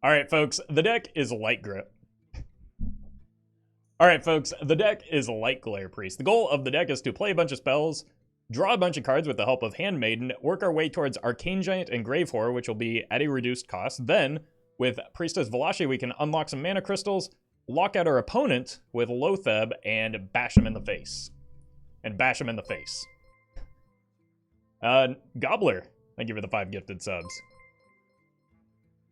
Alright, folks, the deck is Lightglare. Alright, folks, the deck is Lightglare Priest. The goal of the deck is to play a bunch of spells, draw a bunch of cards with the help of Handmaiden, work our way towards Arcane Giant and Grave Horror, which will be at a reduced cost. Then, with Priestess Valishj, we can unlock some mana crystals, lock out our opponent with Loatheb, and bash him in the face. Gobbler, thank you for the 5 gifted subs.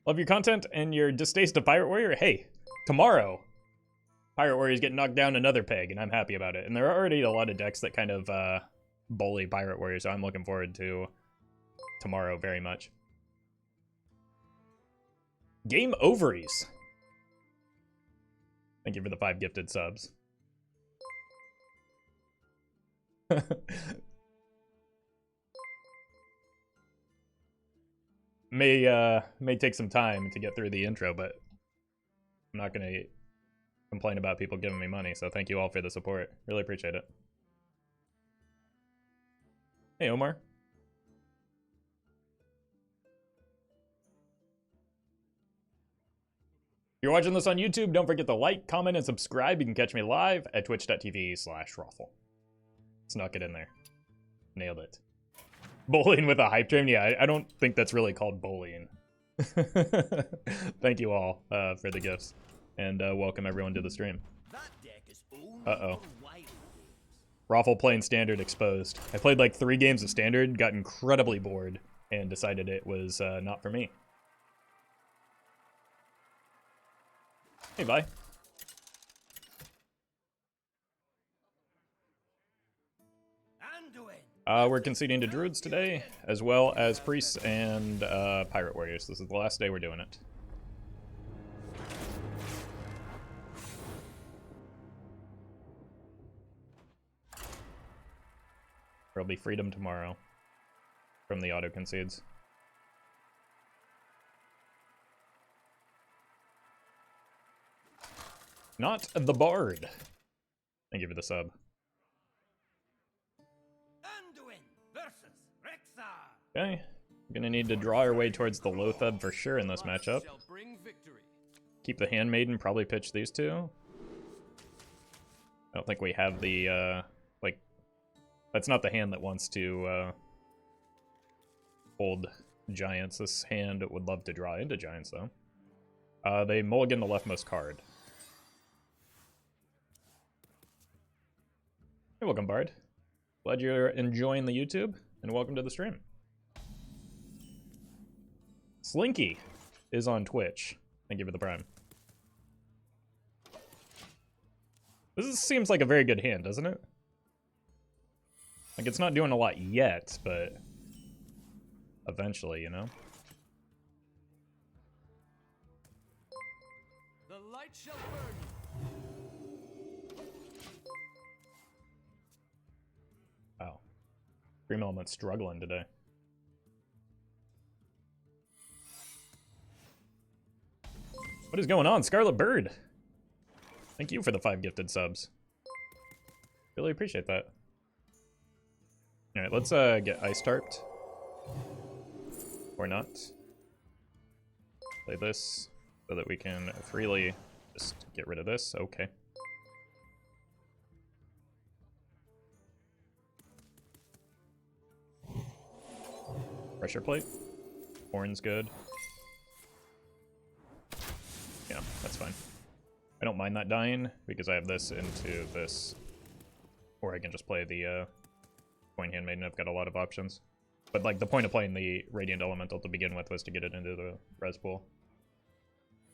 Love your content and your distaste of Pirate Warrior. Hey, tomorrow, Pirate Warrior's getting knocked down another peg, and I'm happy about it. And there are already a lot of decks that kind of bully Pirate Warrior, so I'm looking forward to tomorrow very much. Game Ovaries. Thank you for the 5 gifted subs. May take some time to get through the intro, but I'm not gonna complain about people giving me money, so thank you all for the support. Really appreciate it. Hey, Omar. If you're watching this on YouTube, don't forget to like, comment, and subscribe. You can catch me live at twitch.tv/Roffle. Snuck it in there. Nailed it. Bullying with a hype train? Yeah, I don't think that's really called bullying. Thank you all for the gifts. And welcome everyone to the stream. Uh-oh. Roffle playing Standard exposed. I played like 3 games of Standard, got incredibly bored, and decided it was not for me. Hey, bye. We're conceding to Druids today, as well as Priests and Pirate Warriors. This is the last day we're doing it. There'll be freedom tomorrow from the auto concedes. Not the Bard. Thank you for the sub. Okay, gonna need to draw our way towards the Loatheb for sure in this matchup. Keep the Handmaiden, probably pitch these two. I don't think we have the, like, that's not the hand that wants to hold Giants. This hand would love to draw into Giants, though. They mulligan the leftmost card. Hey, welcome, Bard. Glad you're enjoying the YouTube, and welcome to the stream. Slinky is on Twitch. Thank you for the prime. This seems like a very good hand, doesn't it? Like, it's not doing a lot yet, but eventually, you know? The light shall burn. Wow. Dream Element's struggling today. What is going on, Scarlet Bird? Thank you for the 5 gifted subs. Really appreciate that. Alright, let's get Ice Tarped. Or not. Play this so that we can freely just get rid of this. Okay. Pressure plate. Horn's good. Yeah, that's fine. I don't mind that dying because I have this into this. Or I can just play the Coin Handmaiden. I've got a lot of options. But like the point of playing the Radiant Elemental to begin with was to get it into the res pool.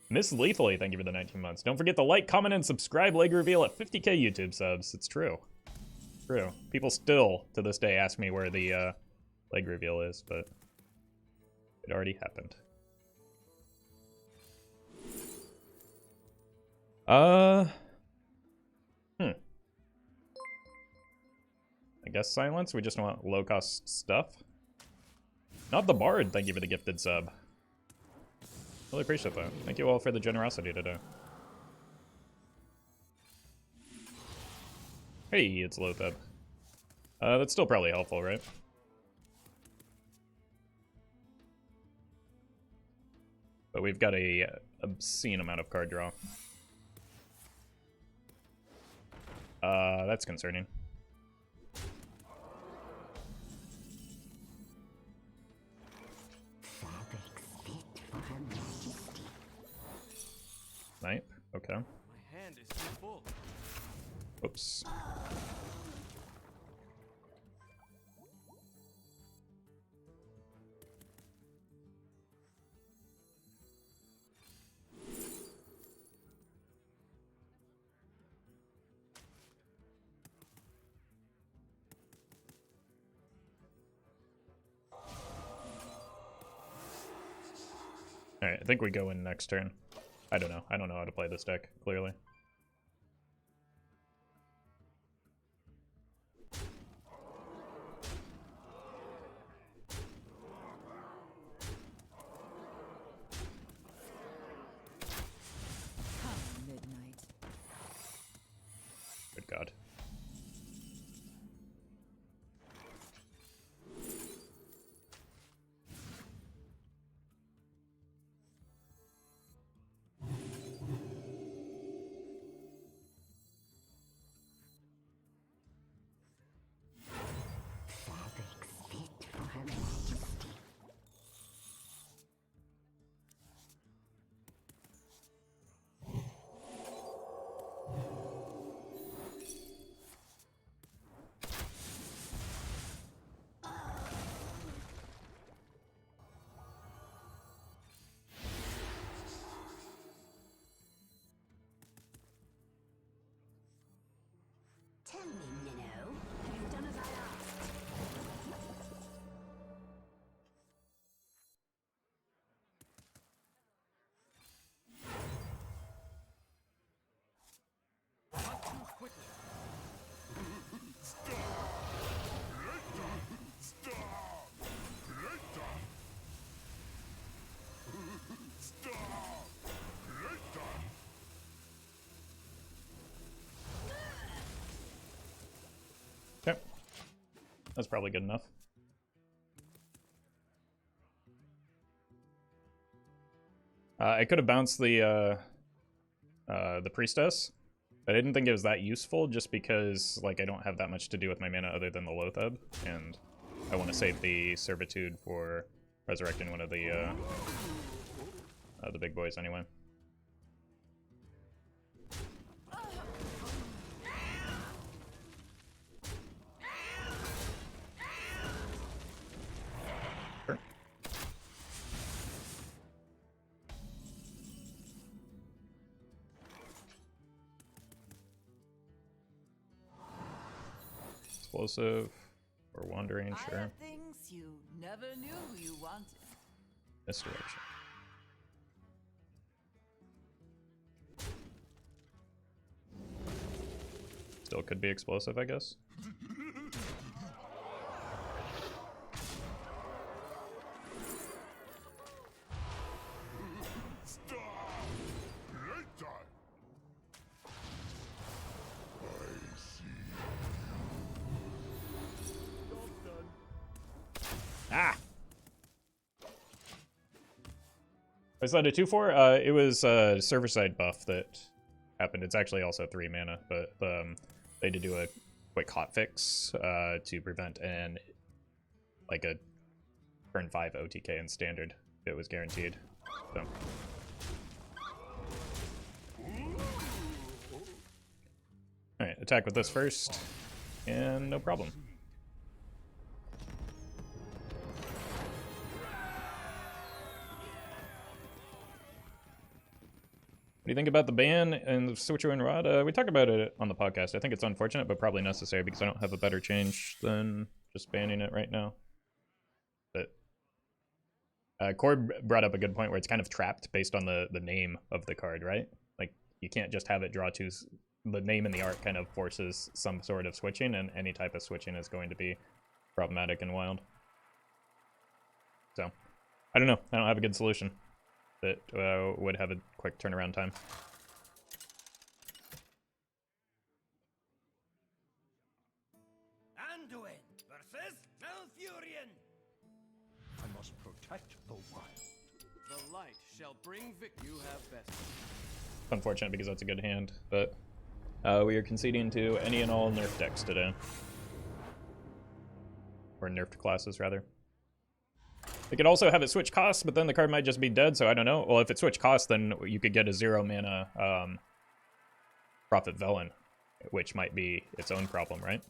Miss Lethally, thank you for the 19 months. Don't forget to like, comment, and subscribe. Leg reveal at 50k YouTube subs. It's true. True. People still, to this day, ask me where the leg reveal is, but it already happened. I guess silence. We just want low-cost stuff. Not the Bard. Thank you for the gifted sub. Really appreciate that. Thank you all for the generosity today. Hey, it's Loatheb. That's still probably helpful, right? But we've got a obscene amount of card draw. That's concerning. Snipe, okay. My hand is too full. Oops. Alright, I think we go in next turn. I don't know. I don't know how to play this deck, clearly. Come midnight. Good God. Tell me, Minnow, have you done as I asked? Not too quickly. Okay. That's probably good enough. I could have bounced the Priestess, but I didn't think it was that useful just because, like, I don't have that much to do with my mana other than the Loatheb, and I want to save the Servitude for resurrecting one of the big boys anyway. Sure. Explosive or wandering, I sure. have things you never knew you wanted. Misdirection. Still could be explosive, I guess. Ah! Was that a 2/4? It was a server side buff that happened. It's actually also 3 mana, but they had to do a quick hotfix to prevent a turn 5 OTK in standard. It was guaranteed. So. Alright, attack with this first, and no problem. What do you think about the ban and the Switcher and Rod? We talked about it on the podcast. I think it's unfortunate, but probably necessary because I don't have a better change than just banning it right now. But Cord brought up a good point where it's kind of trapped based on the name of the card, right? Like, you can't just have it draw two. The name in the art kind of forces some sort of switching, and any type of switching is going to be problematic and wild. So, I don't know. I don't have a good solution that would have a quick turnaround time. Anduin versus Malfurion. I must protect the wild. The light shall bring victory. You have best. It's unfortunate because that's a good hand, but we are conceding to any and all nerf decks today. Or nerfed classes, rather. They could also have it switch costs, but then the card might just be dead, so I don't know. Well, if it switched costs, then you could get a 0 mana Prophet Velen, which might be its own problem, right?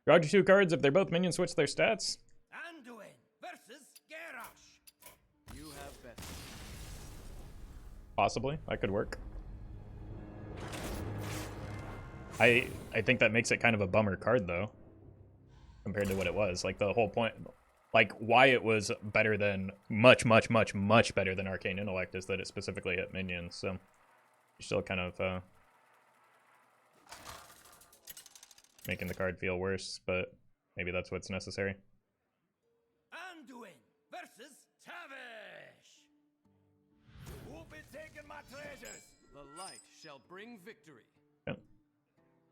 Draw 2 cards if they're both minions switch their stats. Anduin versus Garrosh. You have best. Possibly, that could work. I think that makes it kind of a bummer card, though, compared to what it was. Like, the whole point, like, why it was better than, much better than Arcane Intellect is that it specifically hit minions, so you're still kind of making the card feel worse, but maybe that's what's necessary. Anduin versus Tavish. Who'll be taking my treasures? The light shall bring victory. Yep.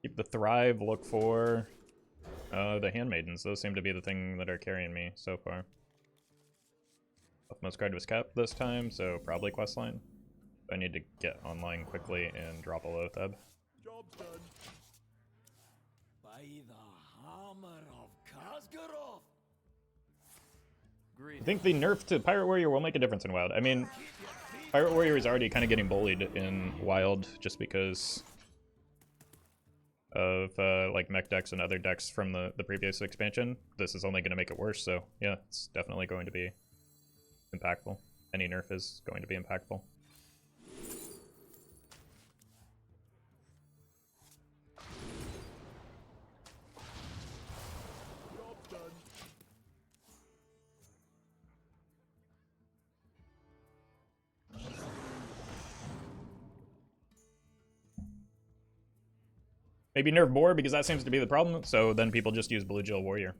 Keep the Thrive, look for the Handmaidens. Those seem to be the thing that are carrying me so far. Most card was capped this time, so probably questline. I need to get online quickly and drop a Loatheb. Job's done. By the hammer of Khazgarov. I think the nerf to Pirate Warrior will make a difference in Wild. I mean, Pirate Warrior is already kind of getting bullied in Wild just because of like mech decks and other decks from the previous expansion. This is only going to make it worse, so yeah, it's definitely going to be impactful. Any nerf is going to be impactful. Maybe nerf Boar, because that seems to be the problem, so then people just use Blue Jill Warrior.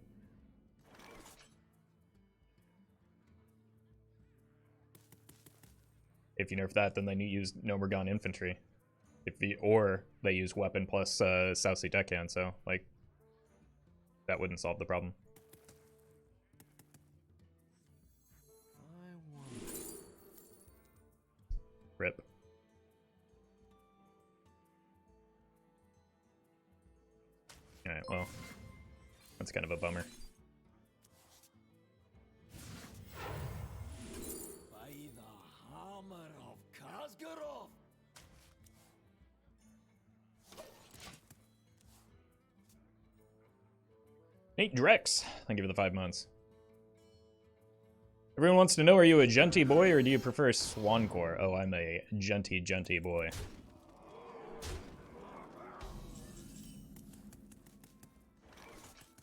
If you nerf that, then they use Nomergon Infantry. Or they use Weapon plus South Sea Deckhand, so, like, that wouldn't solve the problem. Rip. Alright, well, that's kind of a bummer. By the hammer of Khazgarov. 8 Drex. Thank you for the 5 months. Everyone wants to know, are you a genty boy or do you prefer Swancore? Oh, I'm a genty boy.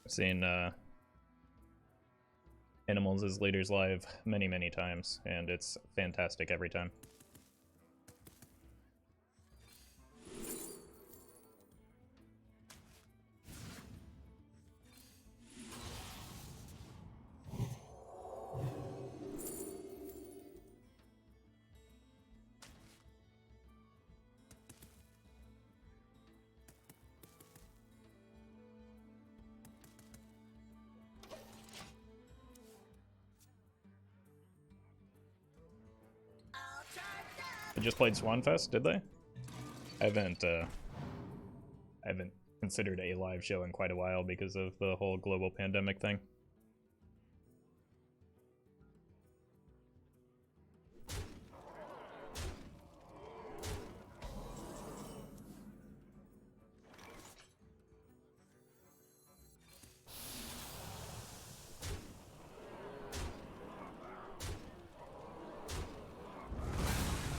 I've seen Animals as Leaders live many times, and it's fantastic every time. They just played Swanfest, did they? I haven't considered a live show in quite a while because of the whole global pandemic thing.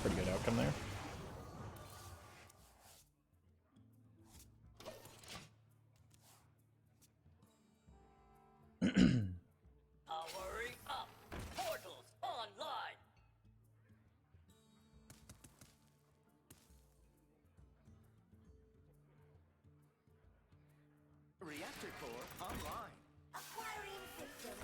Pretty good outcome there. Powering up. Portals online. Reactor core online. Acquiring system.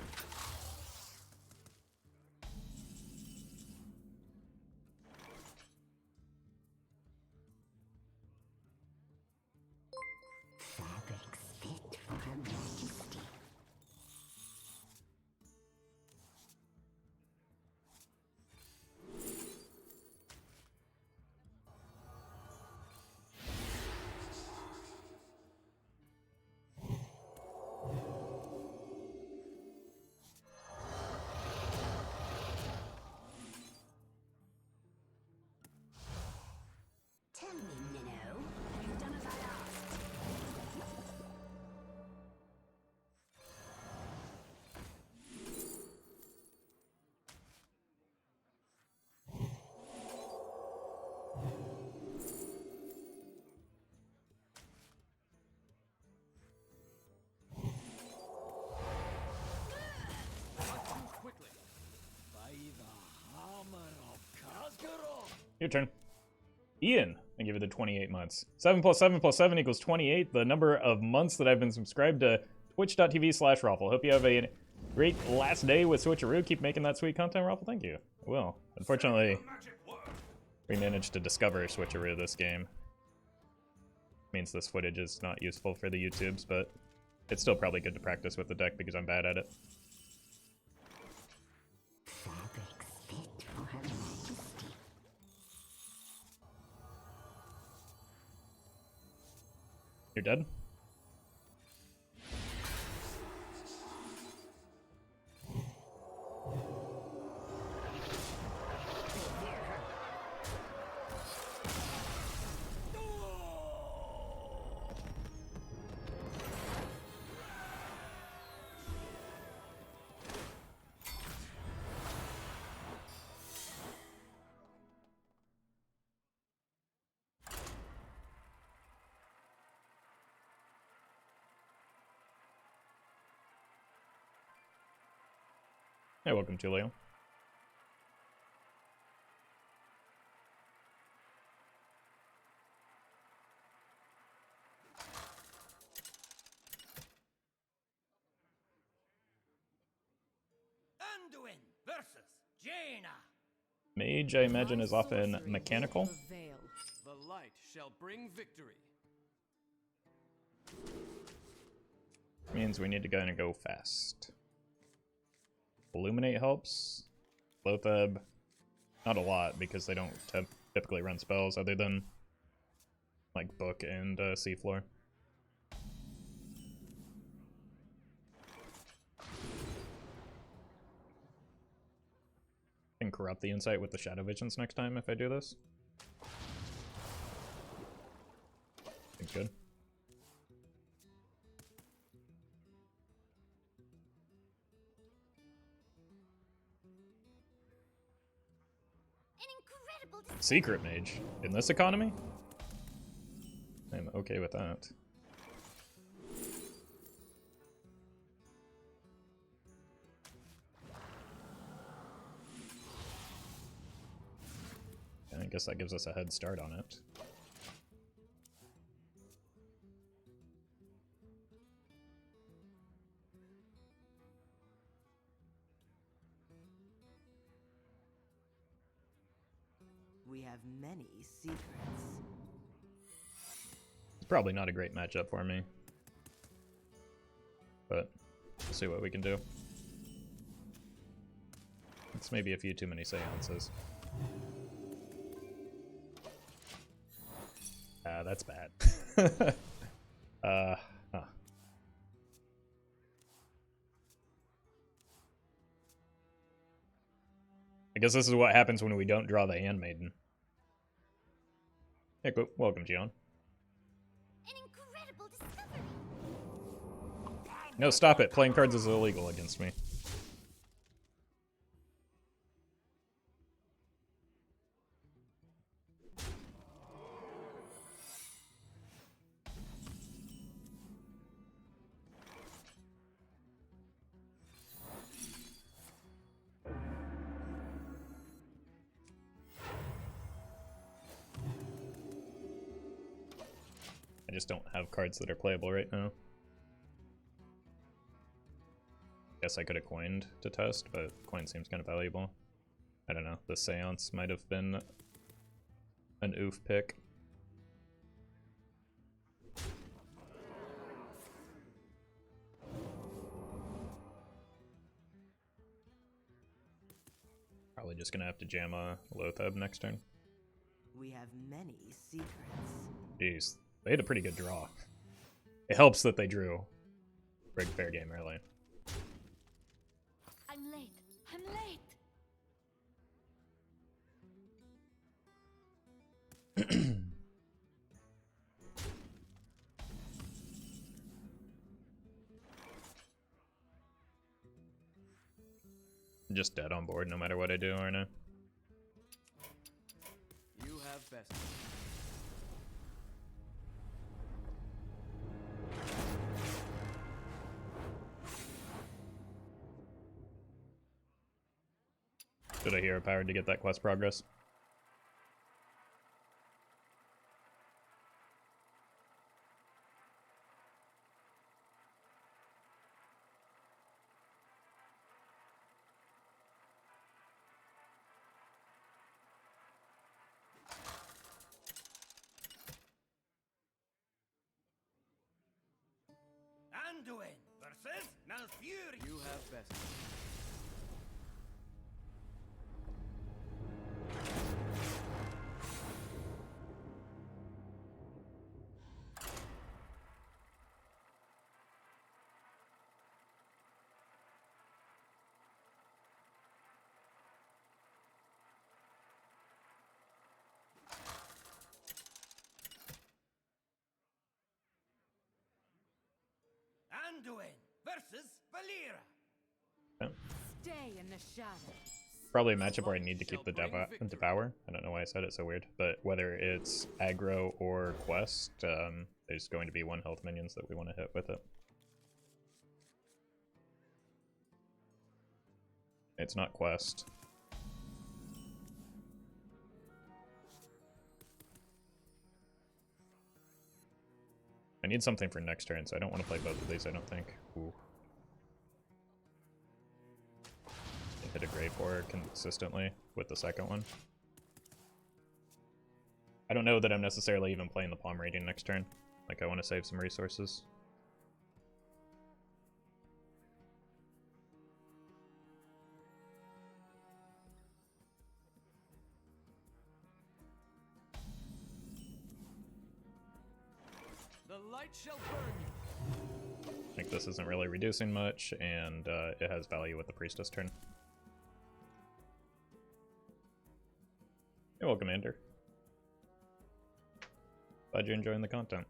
Your turn. Ian, I give you the 28 months. 7 plus 7 plus 7 equals 28. The number of months that I've been subscribed to twitch.tv/Roffle. Hope you have a great last day with Switcheroo. Keep making that sweet content, Roffle. Thank you. I will. Unfortunately, we managed to discover Switcheroo this game. Means this footage is not useful for the YouTubes, but it's still probably good to practice with the deck because I'm bad at it. You're dead? Hey, welcome, Julio. Anduin versus Jaina. Mage, I imagine, is often mechanical. The light shall bring victory. Means we need to kind of go fast. Illuminate helps. Loatheb, not a lot because they don't typically run spells other than like Book and Seafloor. Can corrupt the insight with the Shadow Visions next time if I do this. Seems good. Secret Mage in this economy? I'm okay with that. Yeah, I guess that gives us a head start on it. We have many secrets. It's probably not a great matchup for me, but we'll see what we can do. It's maybe a few too many seances. That's bad. Huh. I guess this is what happens when we don't draw the Handmaiden. Hey, cool. Welcome, Gion. An incredible discovery. No, stop it. Playing cards is illegal against me. I just don't have cards that are playable right now. Guess I could have coined to test, but coin seems kind of valuable. I don't know. The Seance might have been an oof pick. Probably just gonna have to jam a Loatheb next turn. We have many secrets. Jeez, they had a pretty good draw. It helps that they drew Rig Fair Game early. I'm late. I'm late. I'm just dead on board no matter what I do, aren't I? You have best. Should I hero powered to get that quest progress? Anduin versus Malfurion. You have best. Anduin versus Valira. Stay in the shadows. Probably a matchup where I need to keep the Devour. I don't know why I said it so weird, but whether it's aggro or quest, there's going to be 1 health minions that we want to hit with it. It's not quest. I need something for next turn, so I don't want to play both of these, I don't think. Ooh. Hit a Grave Horror consistently with the second one. I don't know that I'm necessarily even playing the Palm Reading next turn. Like, I want to save some resources. The light shall burn you. I think this isn't really reducing much, and it has value with the Priestess turn. You're welcome, Commander. Glad you're enjoying the content.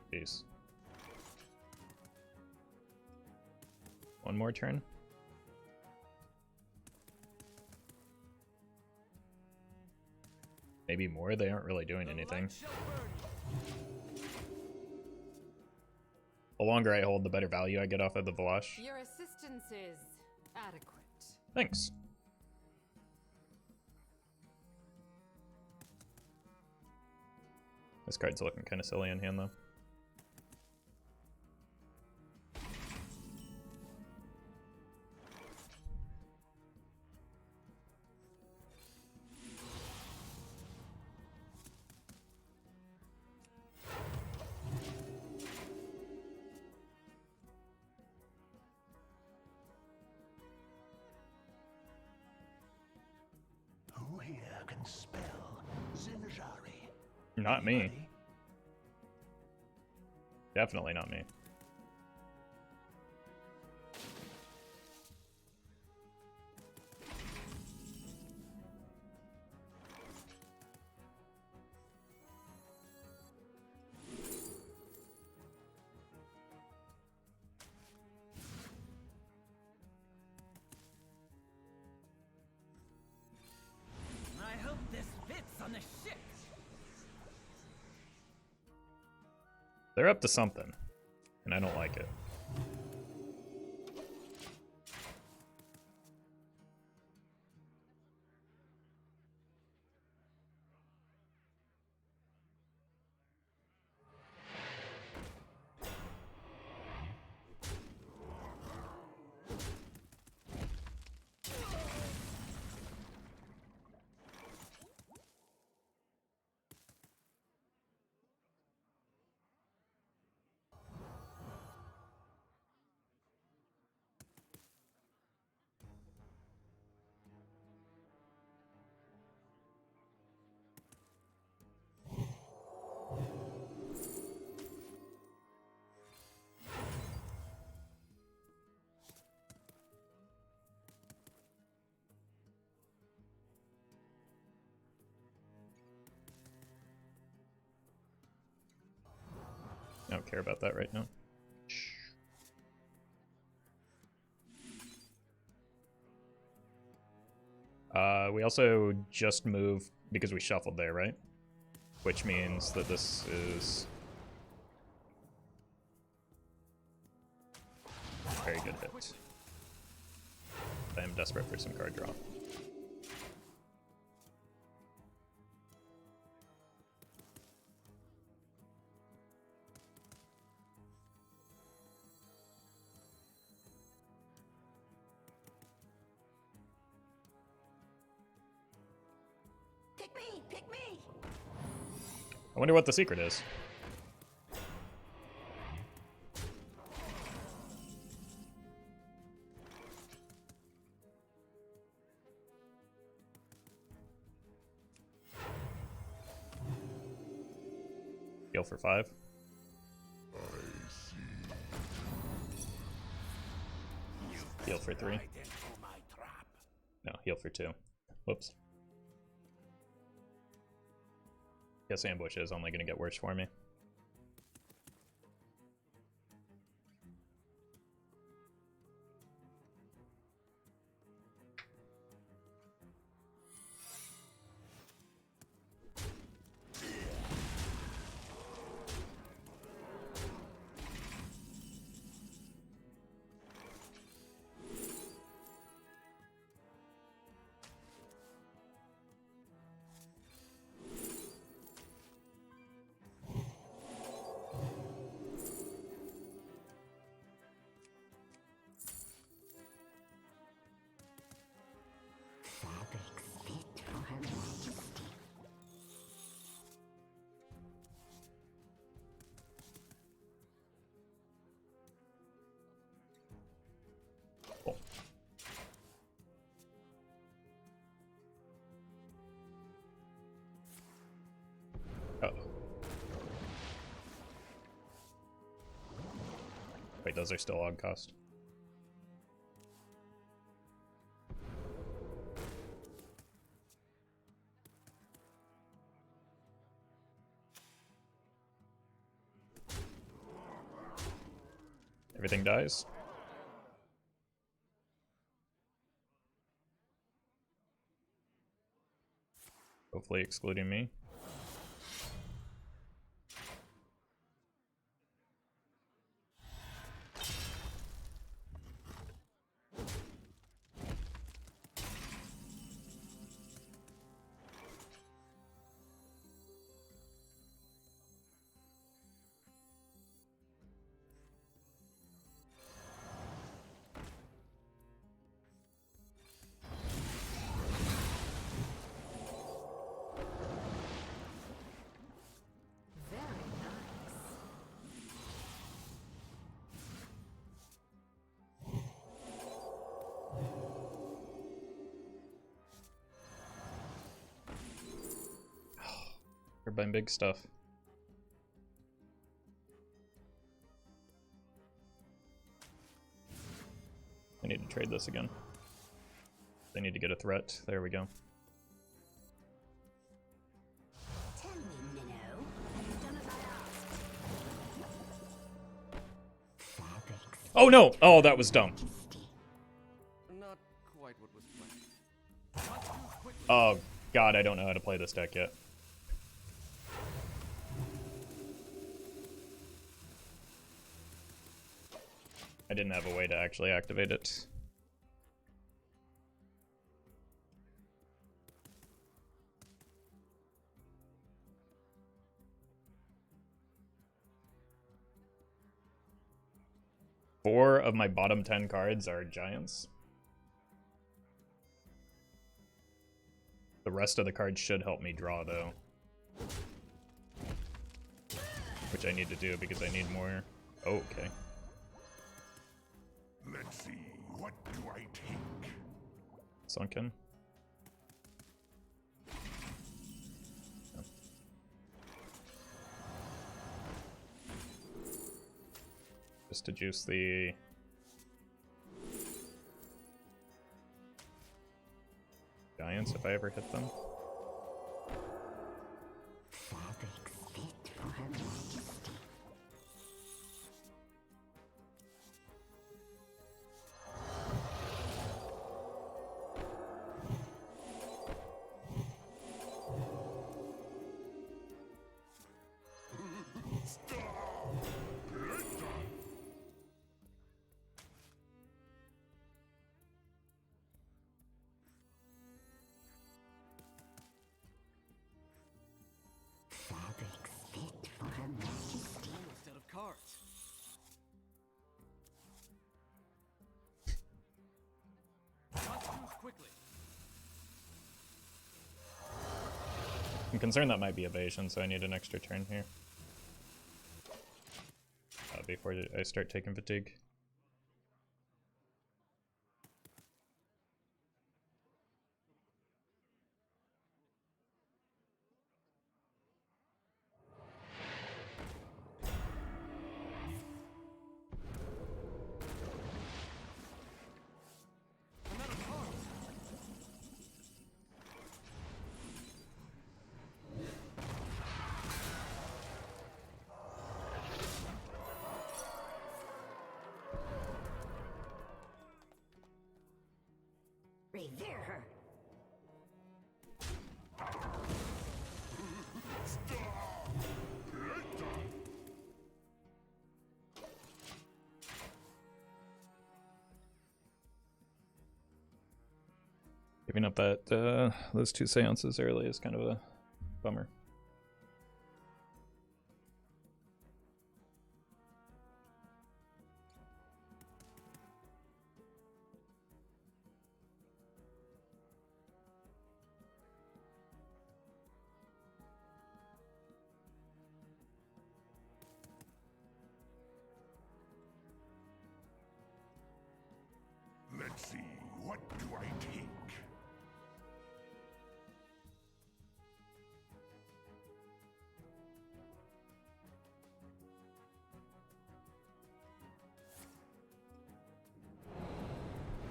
Peace. One more turn. Maybe more? They aren't really doing anything. The longer I hold, the better value I get off of the Valishj. Your assistance is adequate. Thanks. This card's looking kind of silly in hand, though. Who here can spell Zinjari? Not me. Definitely not me. I hope this fits on the ship. They're up to something, and I don't like it. I don't care about that right now. We also just moved because we shuffled there, right? Which means that this is a very good hit. I am desperate for some card draw. I wonder what the secret is. Heal for 5. Heal for 3. No, heal for 2. Whoops. Guess ambush is only gonna get worse for me. Oh. Wait, those are still on cost. Everything dies. Hopefully excluding me. We're buying big stuff. I need to trade this again. I need to get a threat. There we go. Tell me, Minnow, have you done as I asked? Oh no! Oh, that was dumb. Not quite what was planned. Oh god, I don't know how to play this deck yet. I didn't have a way to actually activate it. Four of my bottom 10 cards are giants. The rest of the cards should help me draw, though. Which I need to do because I need more. Oh, okay. Let's see, what do I take? Sunken. Oh. Just to juice the... giants if I ever hit them. Instead of cards. Must choose quickly. I'm concerned that might be evasion, so I need an extra turn here. Before I start taking fatigue. I'm out of cards. Revere her. Giving up that those two seances early is kind of a bummer. Let's see, what do I take?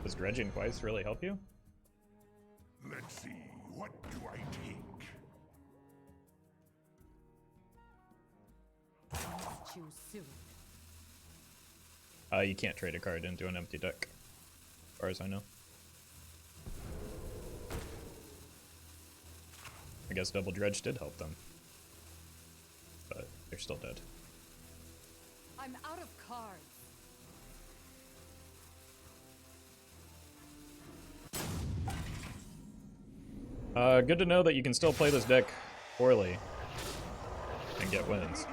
Does dredging twice really help you? Let's see, what do I take? Choose soon. You can't trade a card into an empty deck, as far as I know. I guess double dredge did help them, but they're still dead. I'm out of cards. Good to know that you can still play this deck poorly and get wins.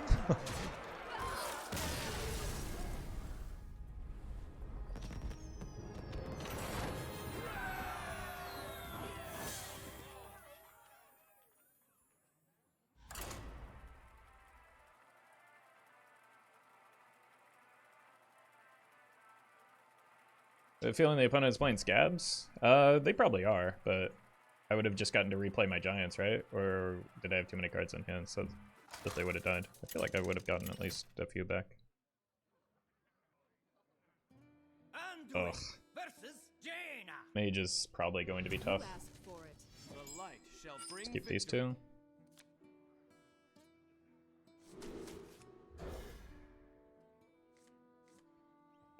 Feeling the opponent is playing scabs? They probably are, but I would have just gotten to replay my giants, right? Or did I have too many cards in hand so that they would have died? I feel like I would have gotten at least a few back. Ugh. Versus Jaina. Mage is probably going to be tough. Asked for it. The light shall bring Let's keep these victory. two.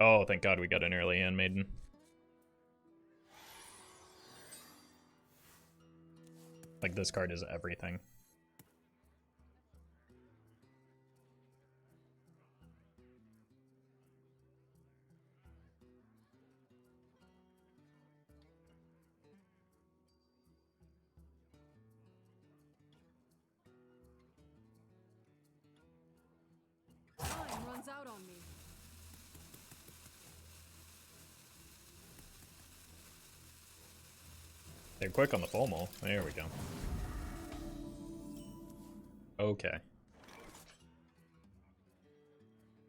Oh, thank God we got an early Handmaiden. Like, this card is everything. Time runs out on me. They're quick on the FOMO. There we go. Okay.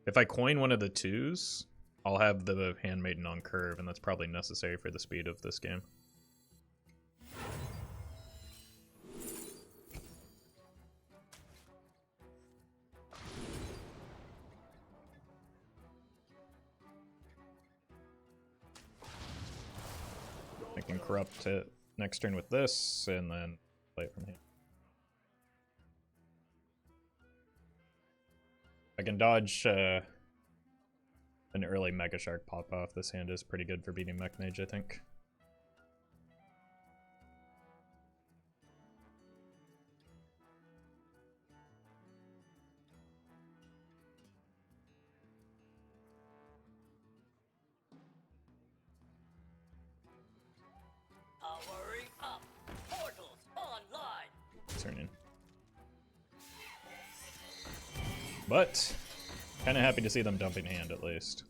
If I coin one of the twos, I'll have the Handmaiden on curve, and that's probably necessary for the speed of this game. I can corrupt it next turn with this, and then play it from here. I can dodge an early Mega Shark pop off. This hand is pretty good for beating Mech Mage, I think. Powering up. Portals online. Turn in. But kind of happy to see them dumping hand at least.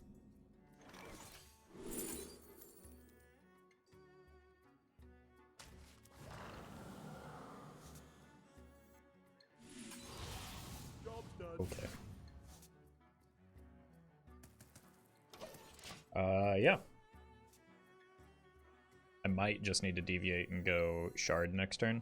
Okay. Yeah. I might just need to deviate and go Shard next turn.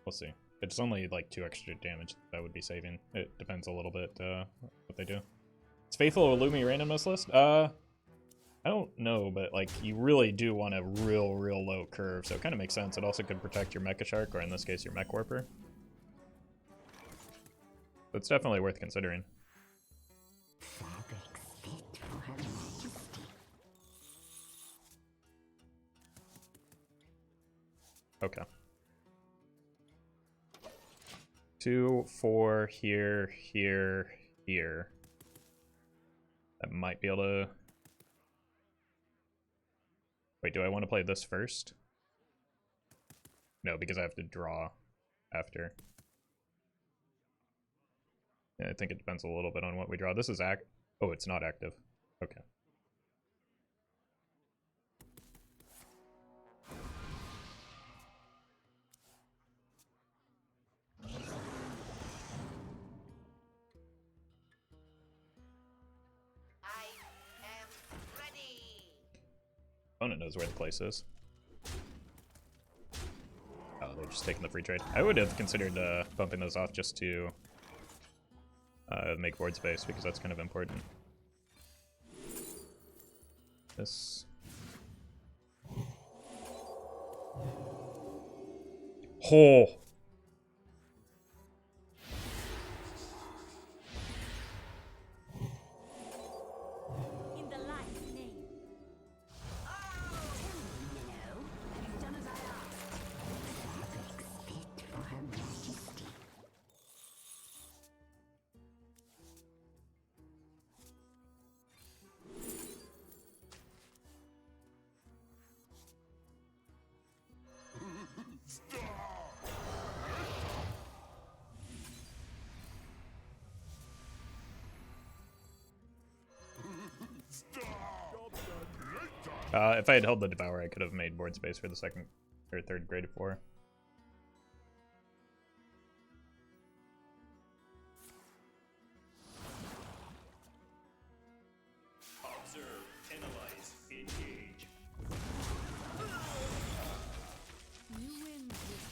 We'll see. It's only like 2 extra damage that would be saving. It depends a little bit what they do. Is Faithful Illumi random this list? I don't know, but like you really do want a real low curve, so it kind of makes sense. It also could protect your Mecha Shark, or in this case your Mech Warper. So it's definitely worth considering. Okay. 2, 4, here, here, here. That might be able to... Wait, do I want to play this first? No, because I have to draw after. Yeah, I think it depends a little bit on what we draw. This is Oh, it's not active. Okay. Opponent knows where the place is. Oh, they're just taking the free trade. I would have considered bumping those off just to make board space, because that's kind of important. This. Oh! In the light's name. Tell me, Minnow, have you done as I asked? Fabrics fit for Her Majesty. If I had held the Devour, I could have made board space for the second or third grade 4. Observe, analyze, engage. You win this.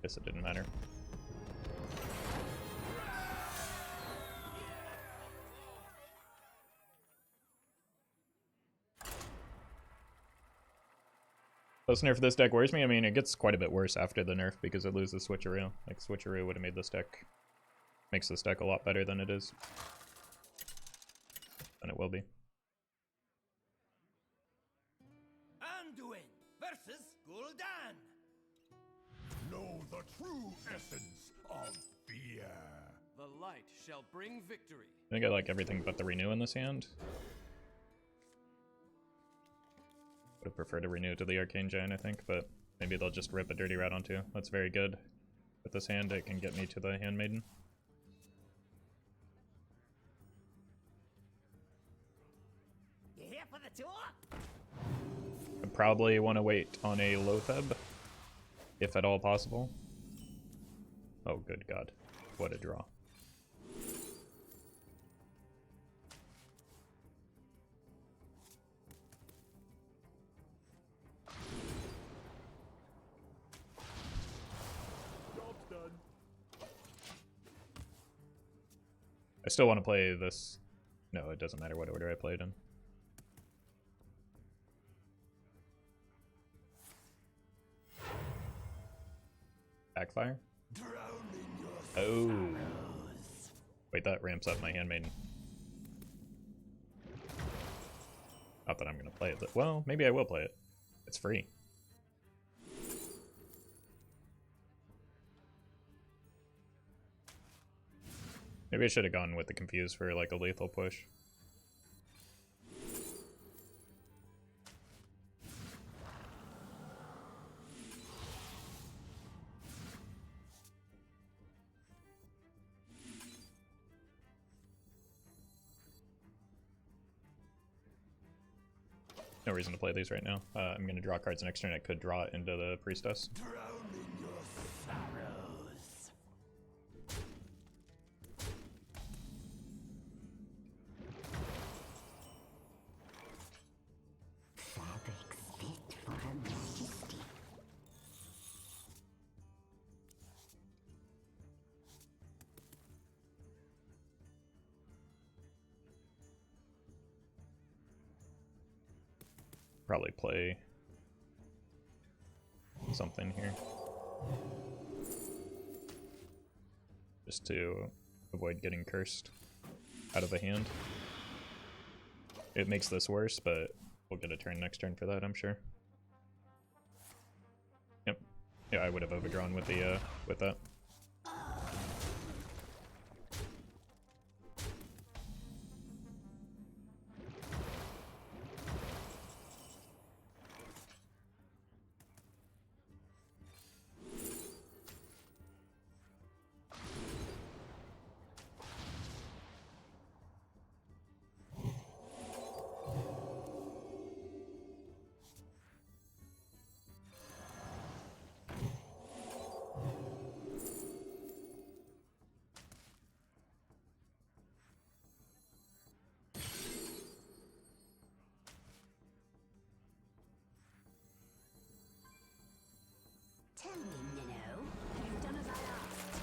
Guess it didn't matter. Does nerf this deck worries me? I mean, it gets quite a bit worse after the nerf because it loses Switcheroo. Like, Switcheroo would have made this deck... Makes this deck a lot better than it is. Than it will be. Anduin versus Gul'dan. Know the true essence of fear. The light shall bring victory. I think I like everything but the Renew in this hand. Would have preferred to Renew to the Arcane Giant, I think, but maybe they'll just rip a Dirty Rat onto. That's very good. With this hand, it can get me to the Handmaiden. You here for the tour? I probably want to wait on a Loatheb, if at all possible. Oh, good God. What a draw. I still want to play this. No, it doesn't matter what order I played in. Backfire? Oh. Wait, that ramps up my Handmaiden. Not that I'm going to play it. Well, maybe I will play it. It's free. Maybe I should have gone with the Confuse for like a lethal push. No reason to play these right now. I'm gonna draw cards next turn. I could draw it into the Priestess. Drown in your sorrows. Fabrics fit for Her Majesty. Probably play something here. Just to avoid getting cursed out of the hand. It makes this worse, but we'll get a turn next turn for that, I'm sure. Yep. Yeah, I would have overdrawn with the with that. Tell me, Minnow. You've done as I asked.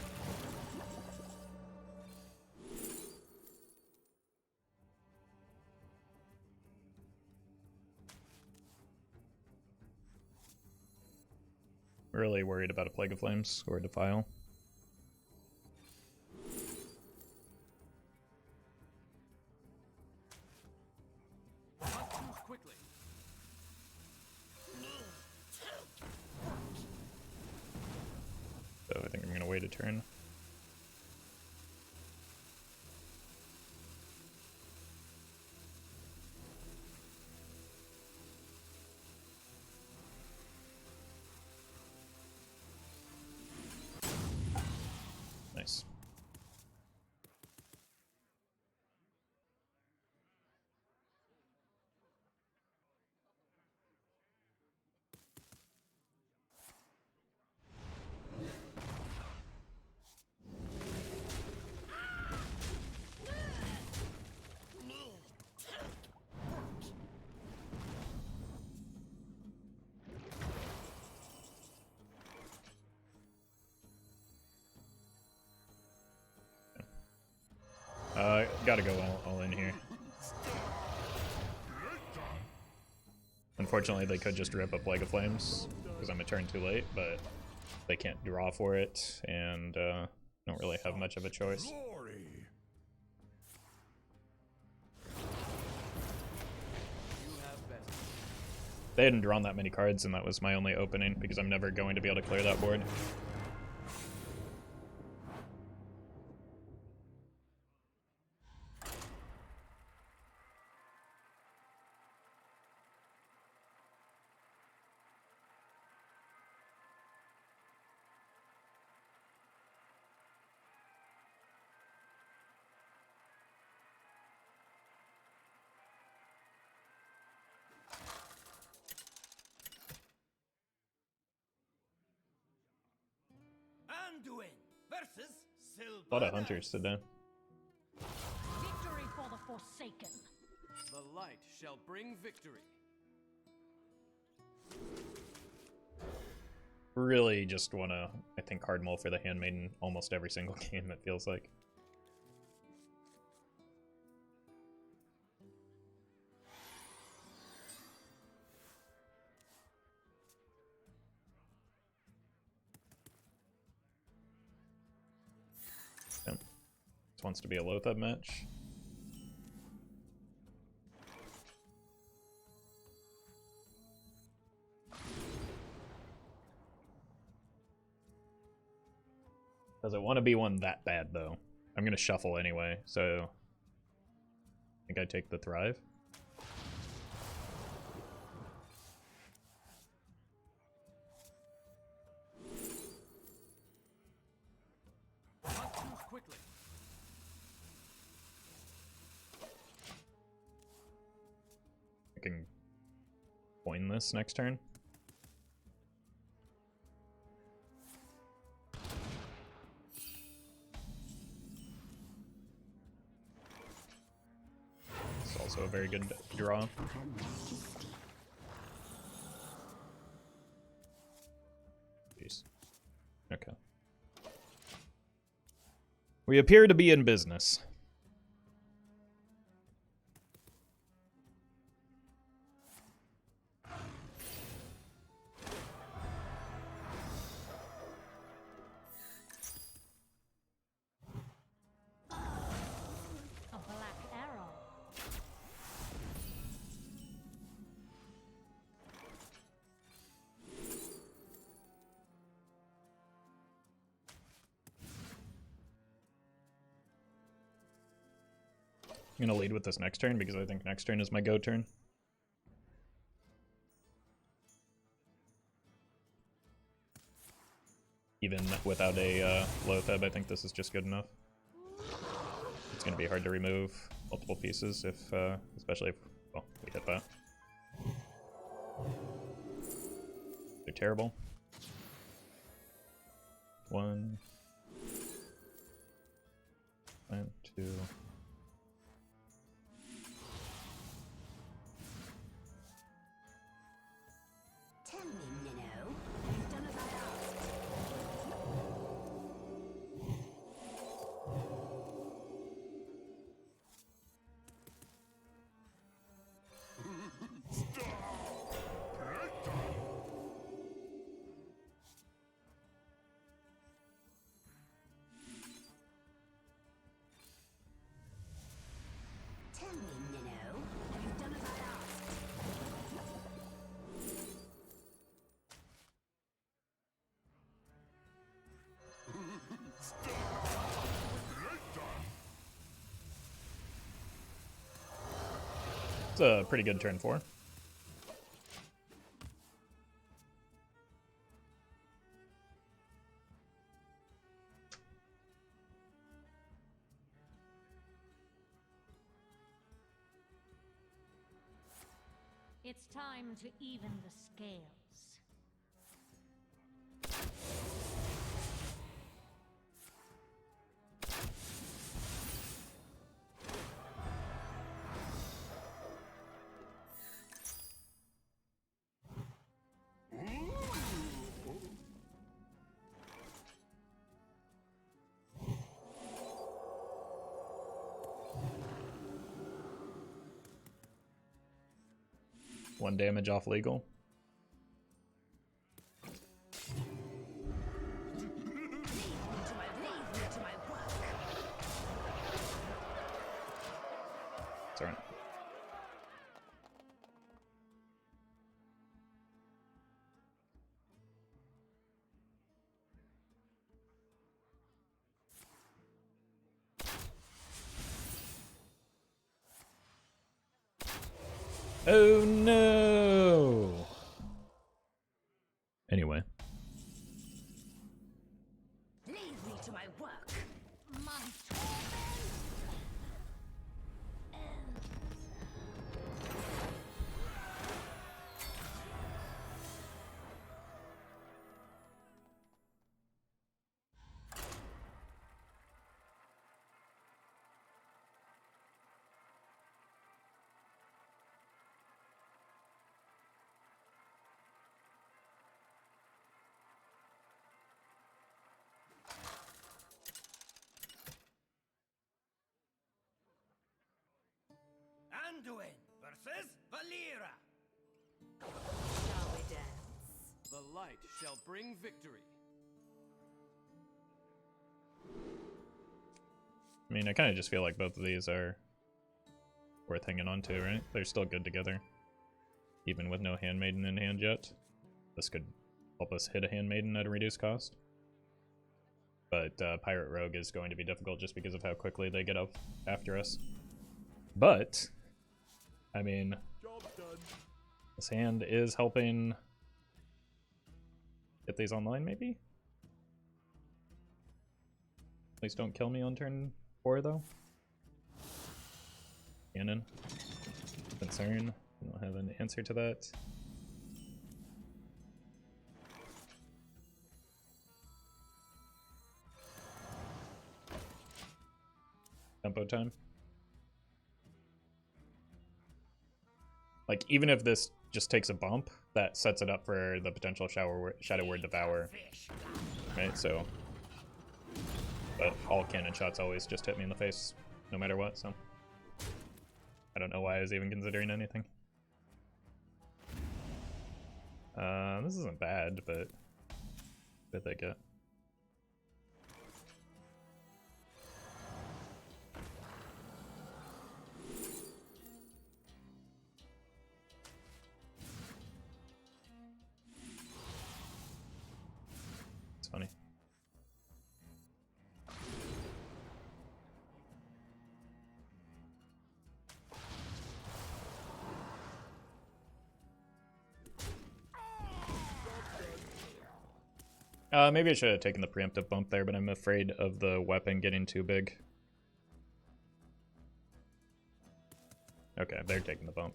Really worried about a Plague of Flames or a Defile. Move quickly. So I think I'm gonna wait a turn. Nice. Gotta go all in here. Unfortunately, they could just rip a Plague of Flames, because I'm a turn too late, but they can't draw for it, and don't really have much of a choice. Glory. You have better. They hadn't drawn that many cards, and that was my only opening, because I'm never going to be able to clear that board. Anduin versus Silver. A lot of hunters today. Victory for the Forsaken. The light shall bring victory. Really just want to, I think, hard mull for the Handmaiden almost every single game, it feels like. Yep. This wants to be a Loatheb match. Does it want to be one that bad, though? I'm going to shuffle anyway, so I think I take the Thrive. Move quickly. I can in this next turn. It's also a very good draw. Jeez. Okay. We appear to be in business. A black arrow. I'm gonna lead with this next turn because I think next turn is my go turn. Even without a Loatheb, I think this is just good enough. It's gonna be hard to remove multiple pieces if, especially if, well, we hit that. They're terrible. 1, 2. Tell me, Minnow. You've done as I asked. Tell me, Minnow. You've done as I asked. It's a pretty good turn 4. It's time to even the scales. One damage off legal. It's alright. Oh no! Anyway. Leave me to my work. My torment ends. Anduin versus Valira. Shall we dance? The light shall bring victory. I mean, I kind of just feel like both of these are worth hanging on to, right? They're still good together. Even with no Handmaiden in hand yet. This could help us hit a Handmaiden at a reduced cost. But Pirate Rogue is going to be difficult just because of how quickly they get up after us. But, I mean, this hand is helping get these online, maybe? Please don't kill me on turn 4, though. Cannon. Concern. I don't have an answer to that. tempo time. Like, even if this just takes a bump, that sets it up for the potential Shadow Word Devour. Right, so... But all cannon shots always just hit me in the face, no matter what, so... I don't know why I was even considering anything. This isn't bad, but... What did they get? It's funny. Maybe I should have taken the preemptive bump there, but I'm afraid of the weapon getting too big. Okay, they're taking the bump.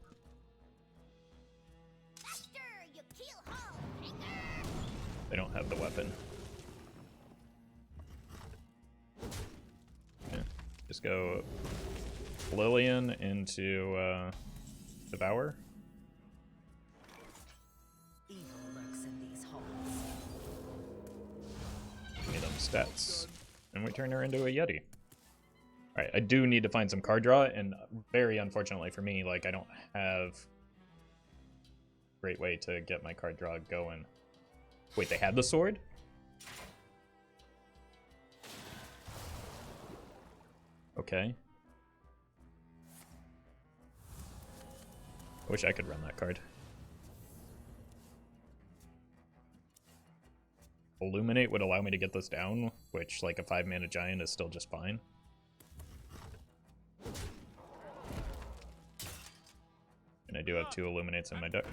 They don't have the weapon. Yeah. Just go Lillian into Devour. Evil lurks in these halls. Give me them stats. And we turn her into a Yeti. Alright, I do need to find some card draw, and very unfortunately for me, like, I don't have a great way to get my card draw going. Wait, they had the sword? Okay. I wish I could run that card. Illuminate would allow me to get this down, which, like, a 5-mana giant is still just fine. And I do have 2 Illuminates in my deck.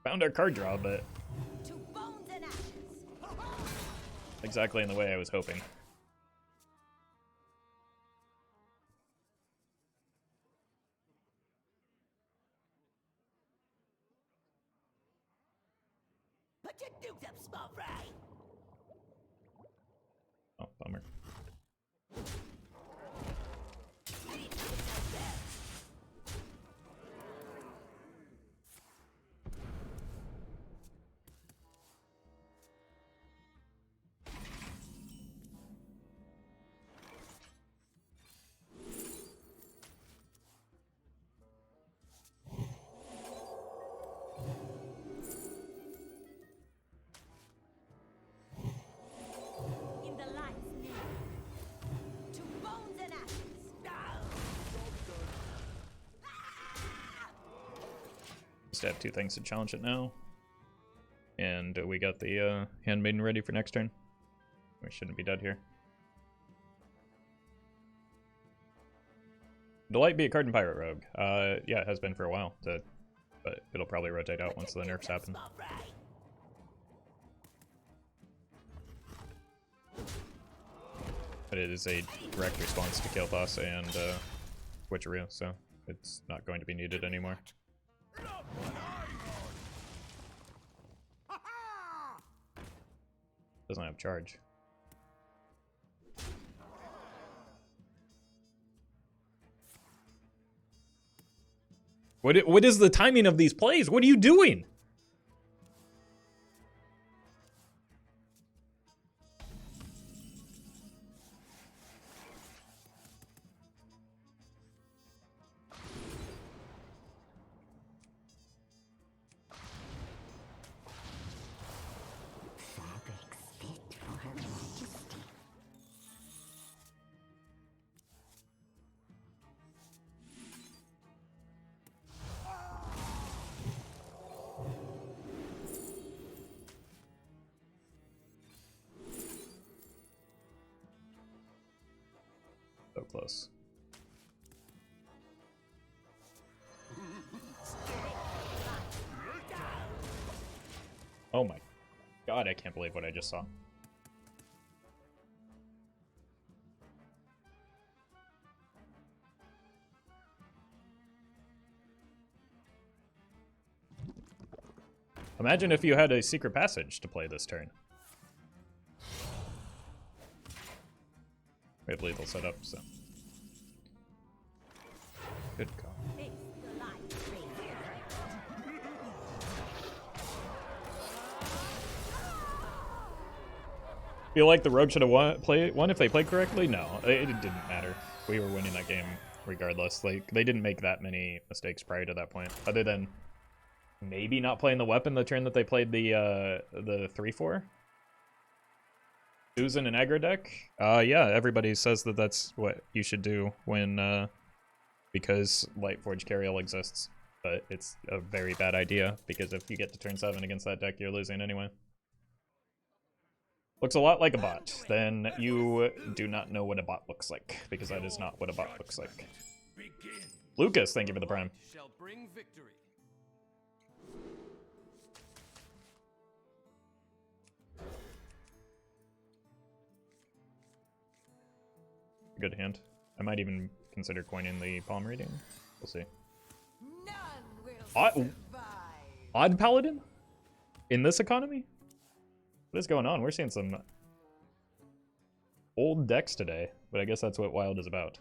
Found our card draw, but To bones and ashes. exactly in the way I was hoping. Put your dukes up, small fry. Oh, bummer. In the light's name. To bones and ashes. Just have 2 things to challenge it now. And we got the Handmaiden ready for next turn. We shouldn't be dead here. Delight be a card in Pirate Rogue. Yeah, it has been for a while, but it'll probably rotate out once the nerfs happen. But it is a direct response to Kael'thas and Witchery, so it's not going to be needed anymore. Doesn't have charge. What is the timing of these plays? What are you doing? Fabrics fit for Her Majesty. So close. Oh my god, I can't believe what I just saw. Imagine if you had a secret passage to play this turn. We have lethal set up, so. Good call. Face the light. Feel like the Rogue should have won if they played correctly? No, it didn't matter. We were winning that game regardless. Like, they didn't make that many mistakes prior to that point, other than maybe not playing the weapon the turn that they played the 3/4. Susan an aggro deck? Yeah, everybody says that that's what you should do when, because Lightforge Carriel exists. But it's a very bad idea, because if you get to turn 7 against that deck, you're losing anyway. Looks a lot like a bot. Then you do not know what a bot looks like, because that is not what a bot looks like. Lucas, thank you for the prime. Shall bring victory. Good hand. I might even consider coining the palm reading. We'll see. None will survive. Odd Paladin? In this economy? What is going on? We're seeing some old decks today, but I guess that's what Wild is about.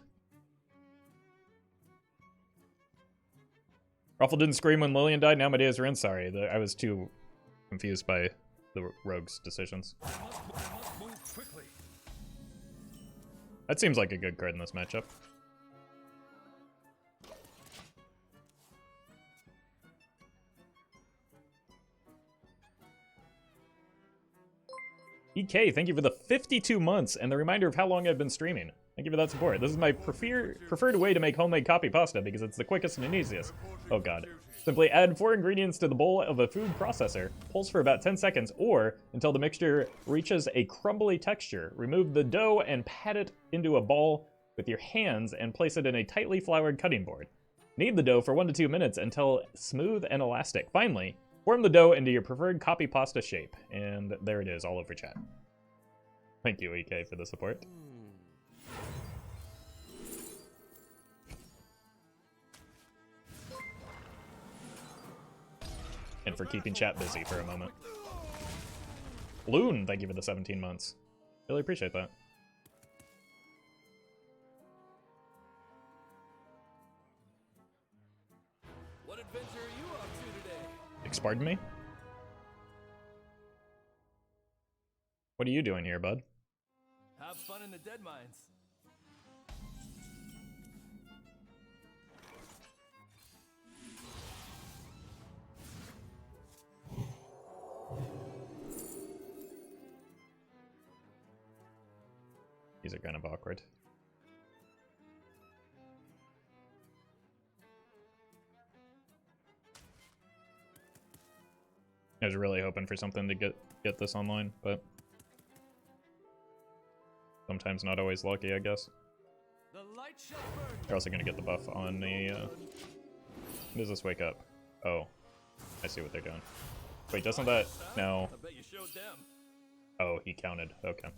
Roffle didn't scream when Lillian died, now my days are in. Sorry, I was too confused by the Rogue's decisions. That seems like a good card in this matchup. EK, thank you for the 52 months and the reminder of how long I've been streaming. Thank you for that support. This is my preferred way to make homemade copy pasta because it's the quickest and easiest. Oh god. Simply add 4 ingredients to the bowl of a food processor, pulse for about 10 seconds, or until the mixture reaches a crumbly texture. Remove the dough and pat it into a ball with your hands and place it in a tightly floured cutting board. Knead the dough for 1 to 2 minutes until smooth and elastic. Finally, form the dough into your preferred copy pasta shape. And there it is, all over chat. Thank you, EK, for the support. And for keeping chat busy for a moment. Loon, thank you for the 17 months. Really appreciate that. What adventure are you up to today? Pardon me? What are you doing here, bud? Have fun in the dead mines. These are kind of awkward. I was really hoping for something to get this online, but sometimes not always lucky, I guess. The light shall burn. They're also gonna get the buff on the. When does this wake up? Oh, I see what they're doing. Wait, doesn't that no? I bet you showed them. Oh, he counted. Okay.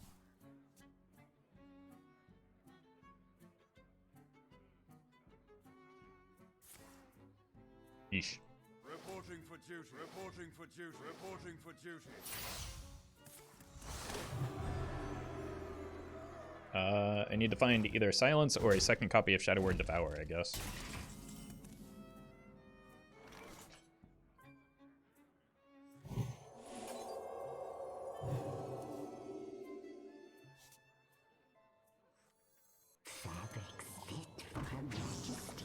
Yeesh. Reporting for duty. Reporting for duty. Reporting for duty. I need to find either Silence or a second copy of Shadow Word Devour, I guess. Fabrics fit for her majesty.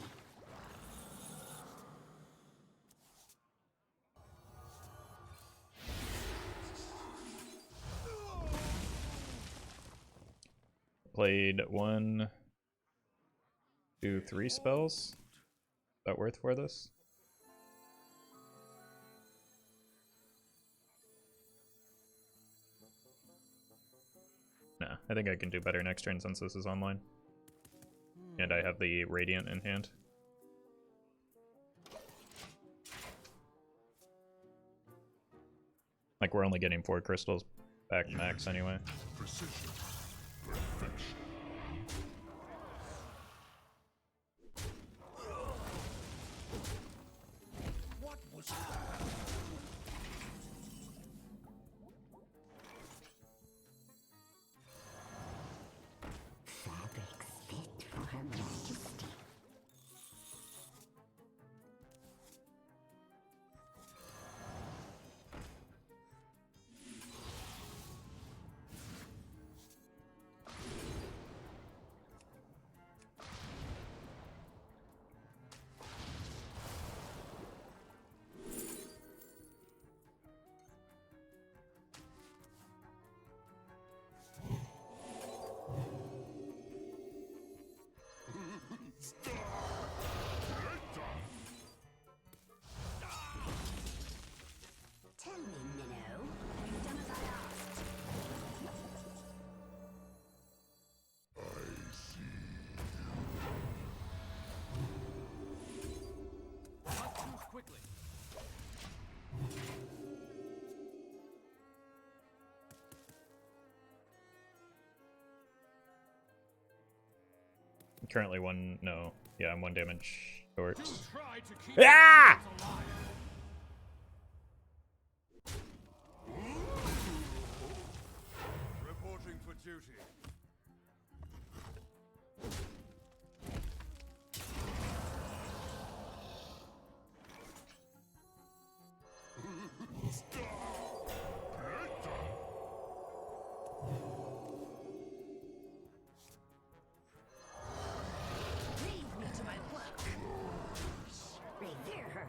Played 1, 2, 3 spells. Is that worth for this? Nah, I think I can do better next turn since this is online. And I have the Radiant in hand. Like, we're only getting 4 crystals back max anyway. Precision. Perfection. What was that? currently one. No, yeah, I'm 1 damage short. Try to keep Ah! alive. Reporting for duty. Leave me to my work. Revere her.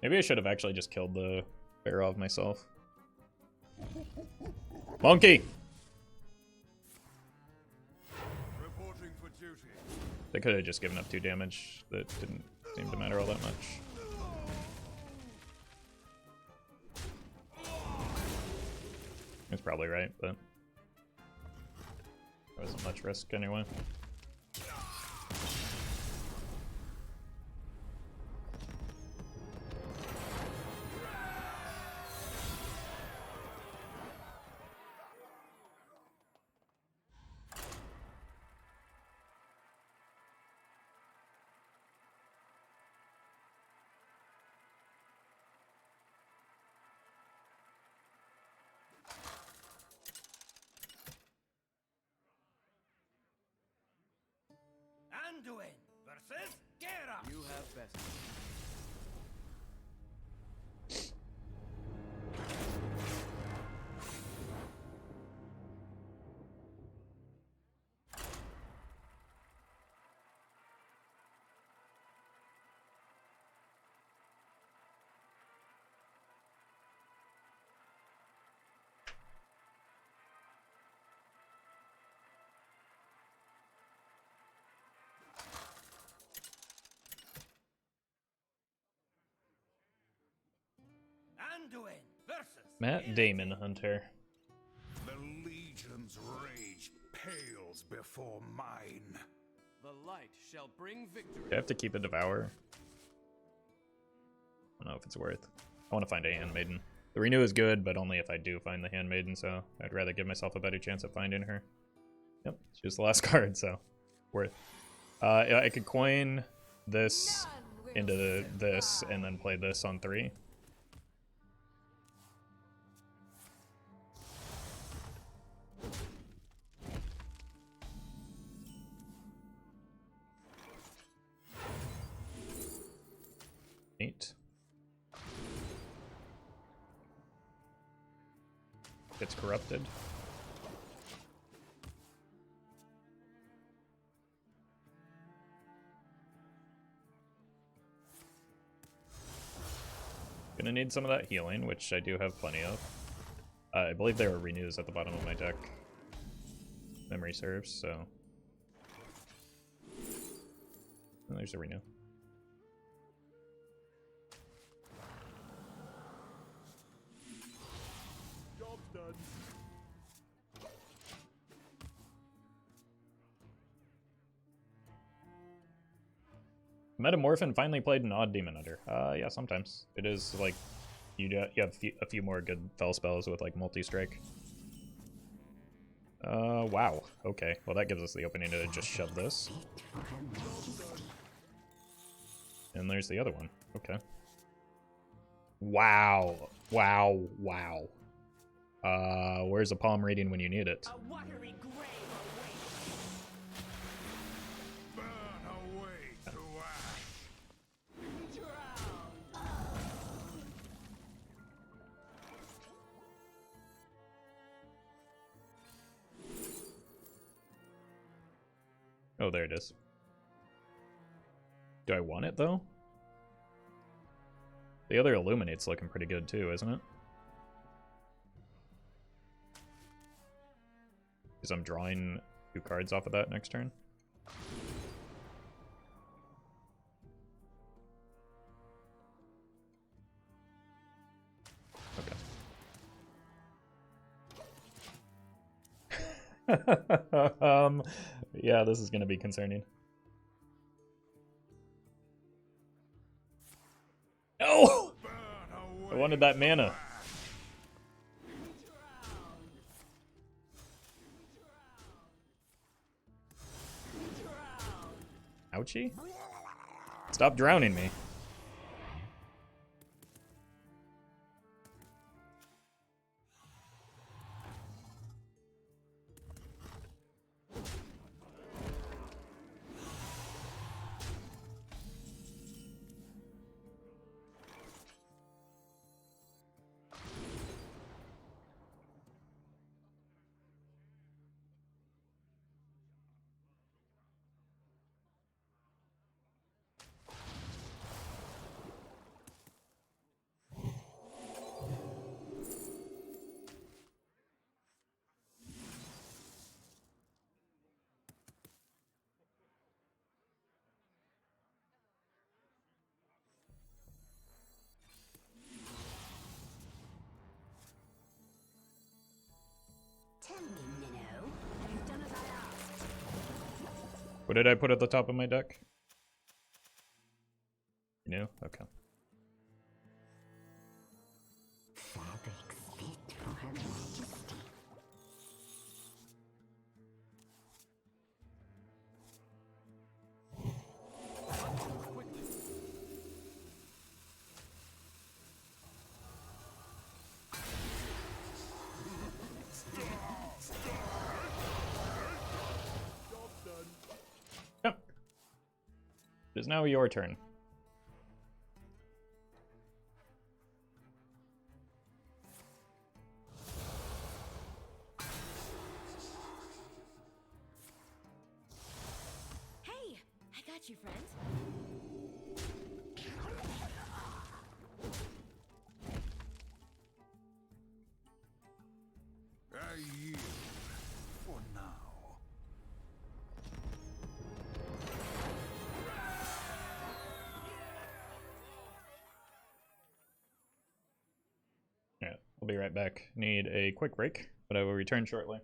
Maybe I should have actually just killed the Barov myself. Monkey! Reporting for duty. They could have just given up 2 damage. That didn't seem to matter all that much. It's probably right, but there wasn't much risk anyway. Anduin versus Gera. You have best. Anduin versus Matt Damon Hunter. The Legion's rage pales before mine. The light shall bring victory. Do I have to keep a Devour? I don't know if it's worth. I want to find a Handmaiden. The Renew is good, but only if I do find the Handmaiden, so I'd rather give myself a better chance at finding her. Yep, she was the last card, so worth. I could coin this into this and then play this on 3. Neat. Gets corrupted. Gonna need some of that healing, which I do have plenty of. I believe there are renews at the bottom of my deck. Memory serves, so. And there's a renew. Job's done. Metamorphin finally played an odd Demon Hunter. Yeah, sometimes. It is like, you have a few more good fel spells with like multi-strike. Wow. Okay, well that gives us the opening to just shove this. And there's the other one. Okay. Wow. Wow. Wow. Where's the palm reading when you need it? A watery grave awaits. Burn away to ash. Drown. Oh, there it is. Do I want it, though? The other Illuminate's looking pretty good, too, isn't it? Because I'm drawing 2 cards off of that next turn. Okay. Yeah, this is going to be concerning. No! Burn wanted that mana. Ouchie? Stop drowning me. Tell me, Minnow, have you done as I asked? What did I put at the top of my deck? You knew? Okay. Fabrics fit for Her Majesty. Quickly. Job's done. Yep. It is now your turn. Hey, I got you, friend. I yield for now. Yeah, I'll be right back. Need a quick break, but I will return shortly.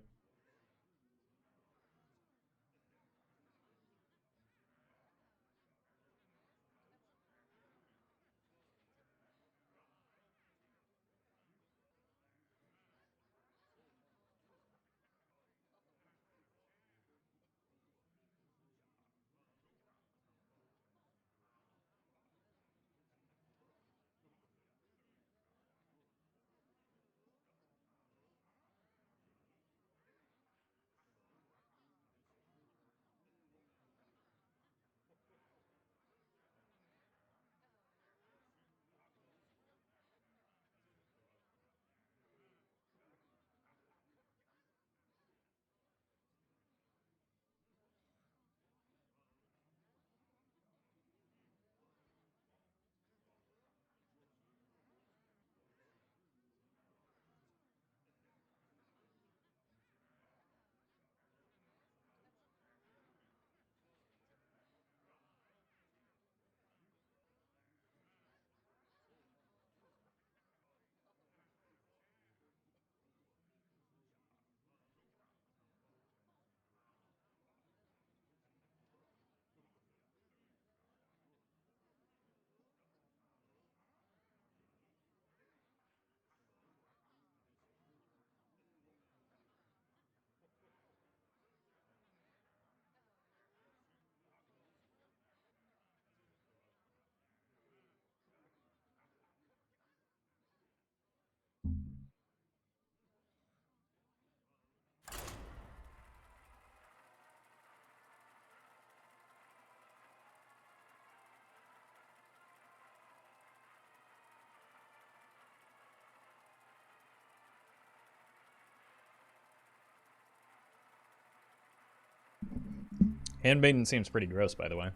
Handmaiden seems pretty gross, by the way.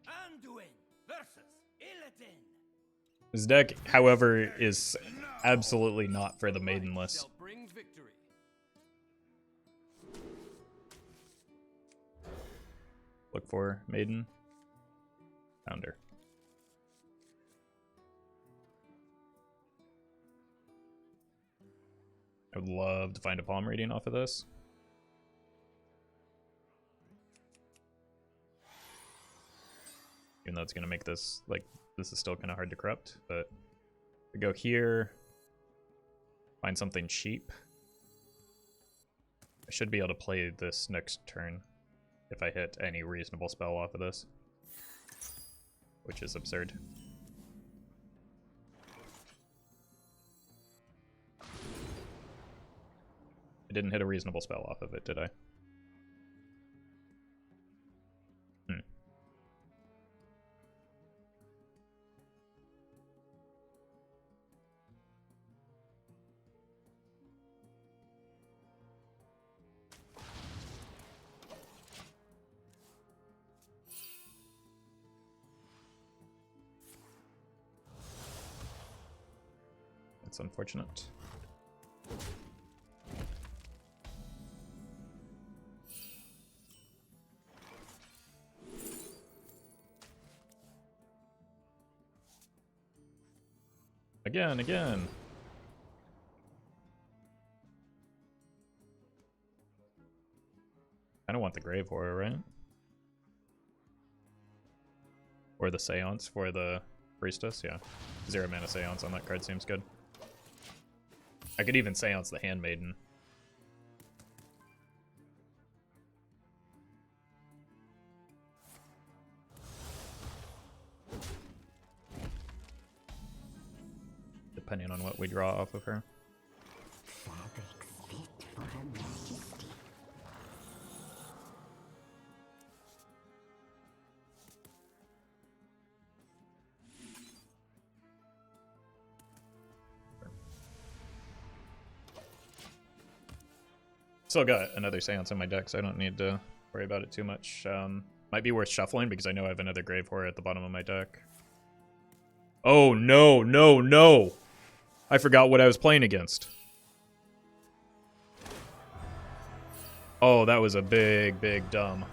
Anduin versus Illidan. This deck, however, is absolutely not for the maidenless. Shall bring victory. Look for maiden. Found her. I would love to find a palm reading off of this. Even though it's gonna make this, like, this is still kind of hard to corrupt, but we go here, find something cheap. I should be able to play this next turn if I hit any reasonable spell off of this, which is absurd. I didn't hit a reasonable spell off of it, did I? That's unfortunate. Again. I don't want the Grave Horror, right? Or the Seance for the Priestess, yeah. 0 mana Seance on that card seems good. I could even Seance the Handmaiden. Depending on what we draw off of her. Fabrics fit for Her Majesty. Still got another Seance in my deck, so I don't need to worry about it too much. Might be worth shuffling because I know I have another Grave Horror at the bottom of my deck. Oh, no! I forgot what I was playing against. Oh, that was a big dumb.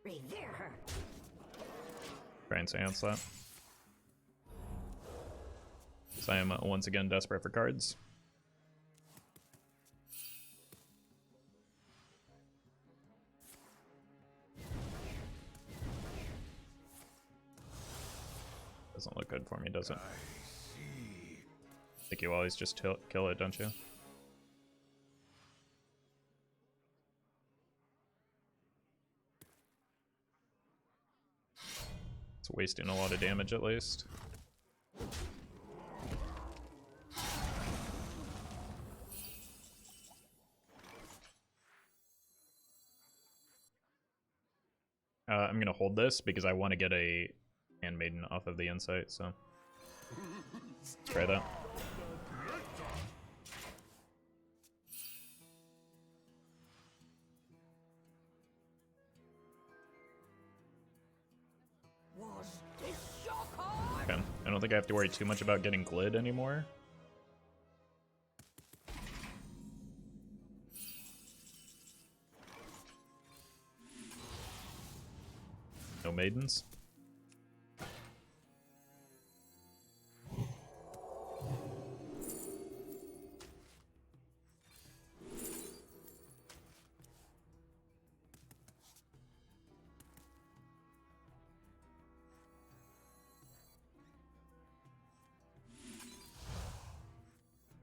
Revere her. Try and Seance that. So I am once again desperate for cards. Doesn't look good for me, does it? I think you always just kill it, don't you? It's wasting a lot of damage at least. I'm gonna hold this because I want to get a Handmaiden off of the Insight, so let's try that. Was this your card? Okay, I don't think I have to worry too much about getting glid anymore. No maidens.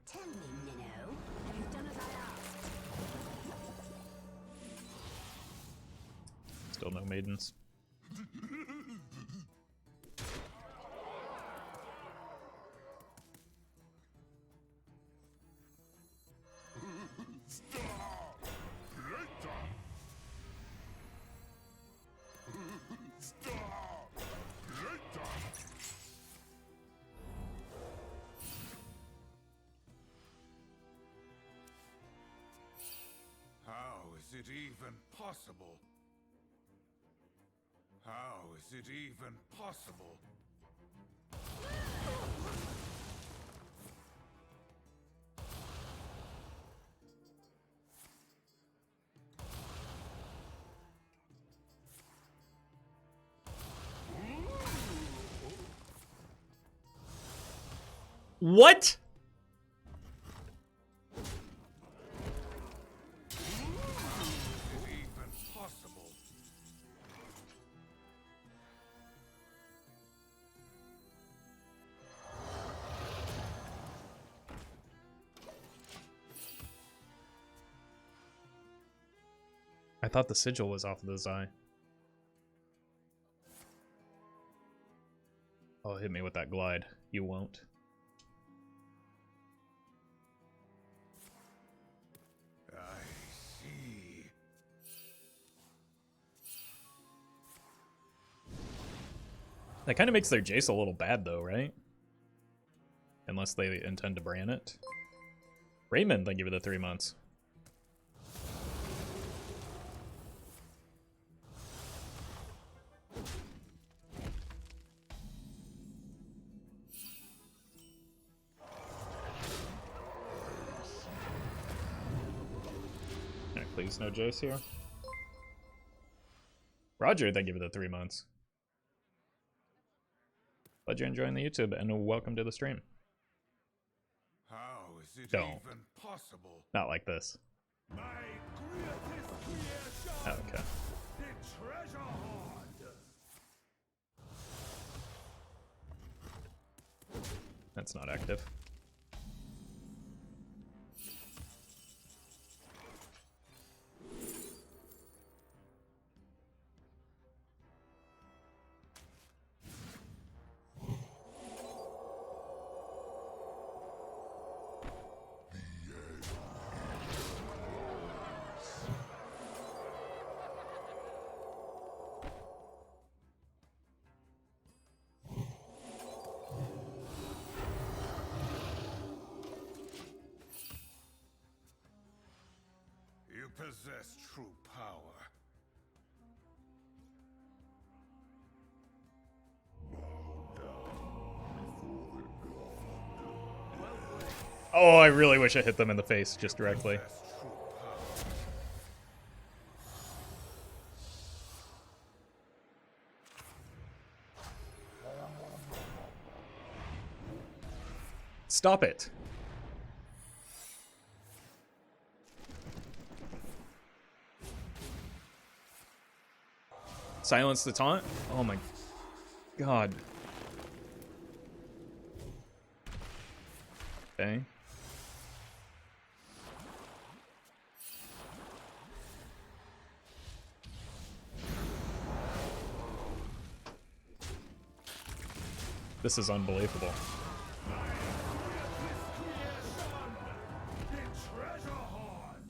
Tell me, Minnow, have you done as I asked? Still no maidens. How is it even possible? How is it even possible? What? Even possible. I thought the sigil was off of the Zai. Oh, hit me with that glide. You won't. I see. That kind of makes their Jace a little bad, though, right? Unless they intend to brand it. Raymond, thank you for the 3 months. Alright, please, no Jace here. Roger, thank you for the 3 months. Glad you're enjoying the YouTube, and welcome to the stream. How is it Don't. even possible? Not like this. My greatest creation, Okay. the treasure hoard. That's not active. You possess true power. Oh, I really wish I hit them in the face just directly. Possess true power. Stop it. Silence the taunt? Oh my god. Okay. This is unbelievable. The treasure hoard.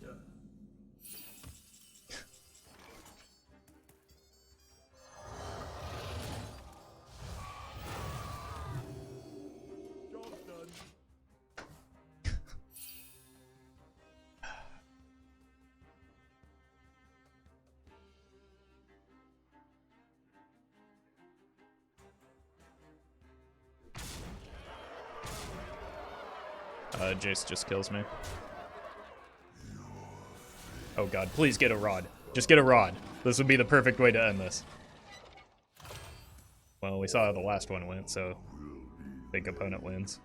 Job's done. Jace just kills me. Oh god, please get a rod. Just get a rod. This would be the perfect way to end this. Well, we saw how the last one went, so big opponent wins.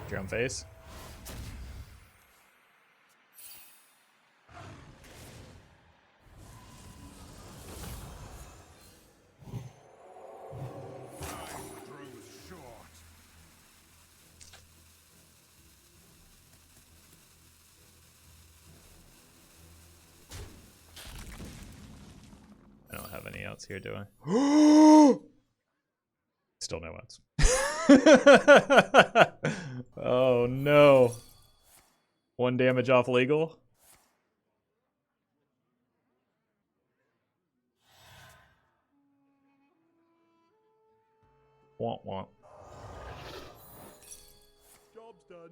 Drum face. Drew short. I don't have any outs here, do I? Still no outs. Oh no. 1 damage off legal. Womp womp. Job's done.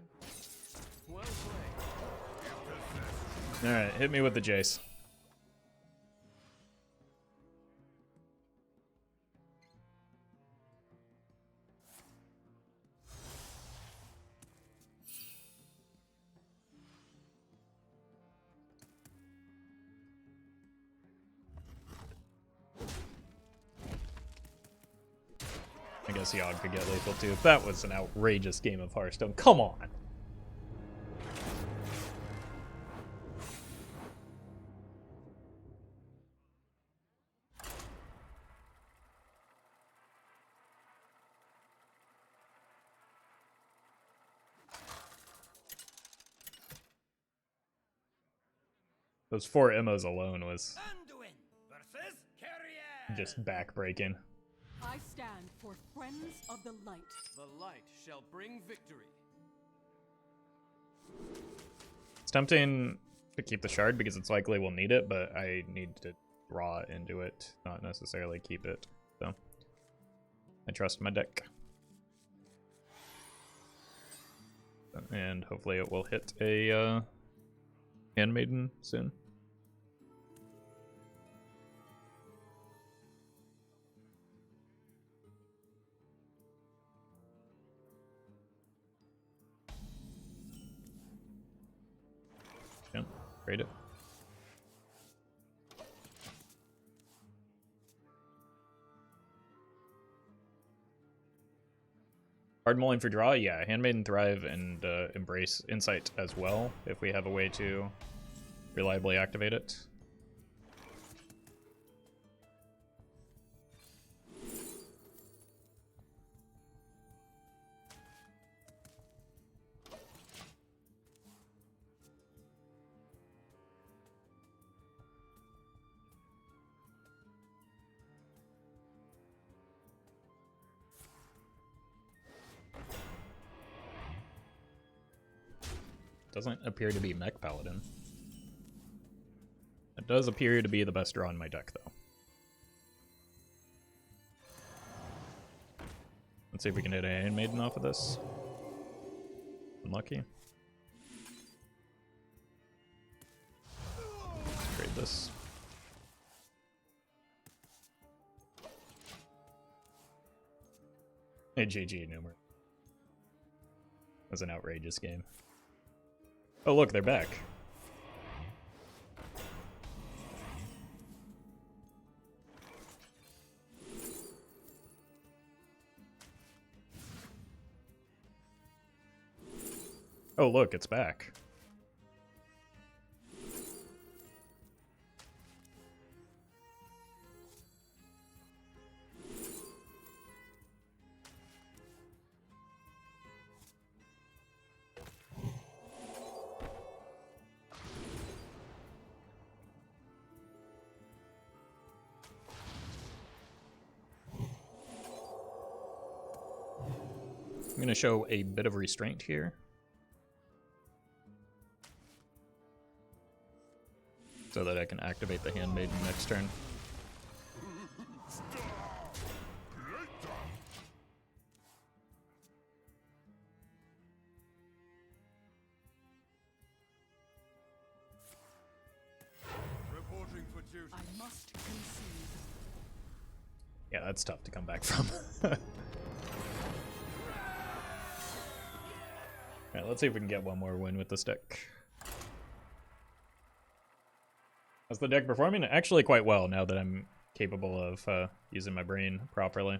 Well played. Alright, hit me with the Jace. guess Yogg could get lethal too. That was an outrageous game of Hearthstone. Come on! Those 4 Emmos alone was Anduin versus Carrier. just backbreaking. I stand for Friends of the Light. The light shall bring victory. It's tempting to keep the shard because it's likely we'll need it, but I need to draw into it, not necessarily keep it. So I trust my deck. And hopefully it will hit a Handmaiden soon. Yeah, trade it. Hard mulling for draw? Yeah, Handmaiden Thrive and Embrace Insight as well, if we have a way to reliably activate it. Doesn't appear to be Mech Paladin. It does appear to be the best draw in my deck, though. Let's see if we can hit a Handmaiden off of this. Unlucky. Trade this. Hey, GG, Numer. That's an outrageous game. Oh, look, they're back. Oh, look, it's back. I'm going to show a bit of restraint here. So that I can activate the Handmaiden next turn. Reporting for duty. I must concede. Yeah, that's tough to come back from. Alright, let's see if we can get one more win with this deck. How's the deck performing? Actually quite well now that I'm capable of using my brain properly.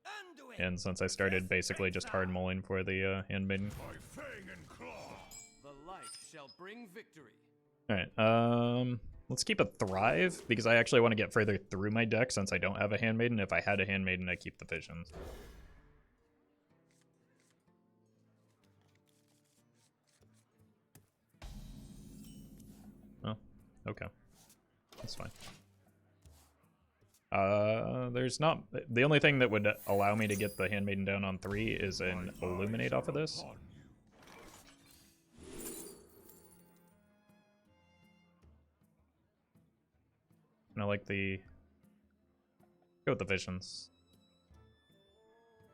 Anduin. And since I started basically just hard mulling for the Handmaiden. By fang and claw. The light shall bring victory. Alright, let's keep a Thrive, because I actually want to get further through my deck since I don't have a Handmaiden. If I had a Handmaiden, I'd keep the Visions. Oh, okay. That's fine. There's not... The only thing that would allow me to get the Handmaiden down on 3 is an Illuminate off of this. And I like the... Go with the Visions.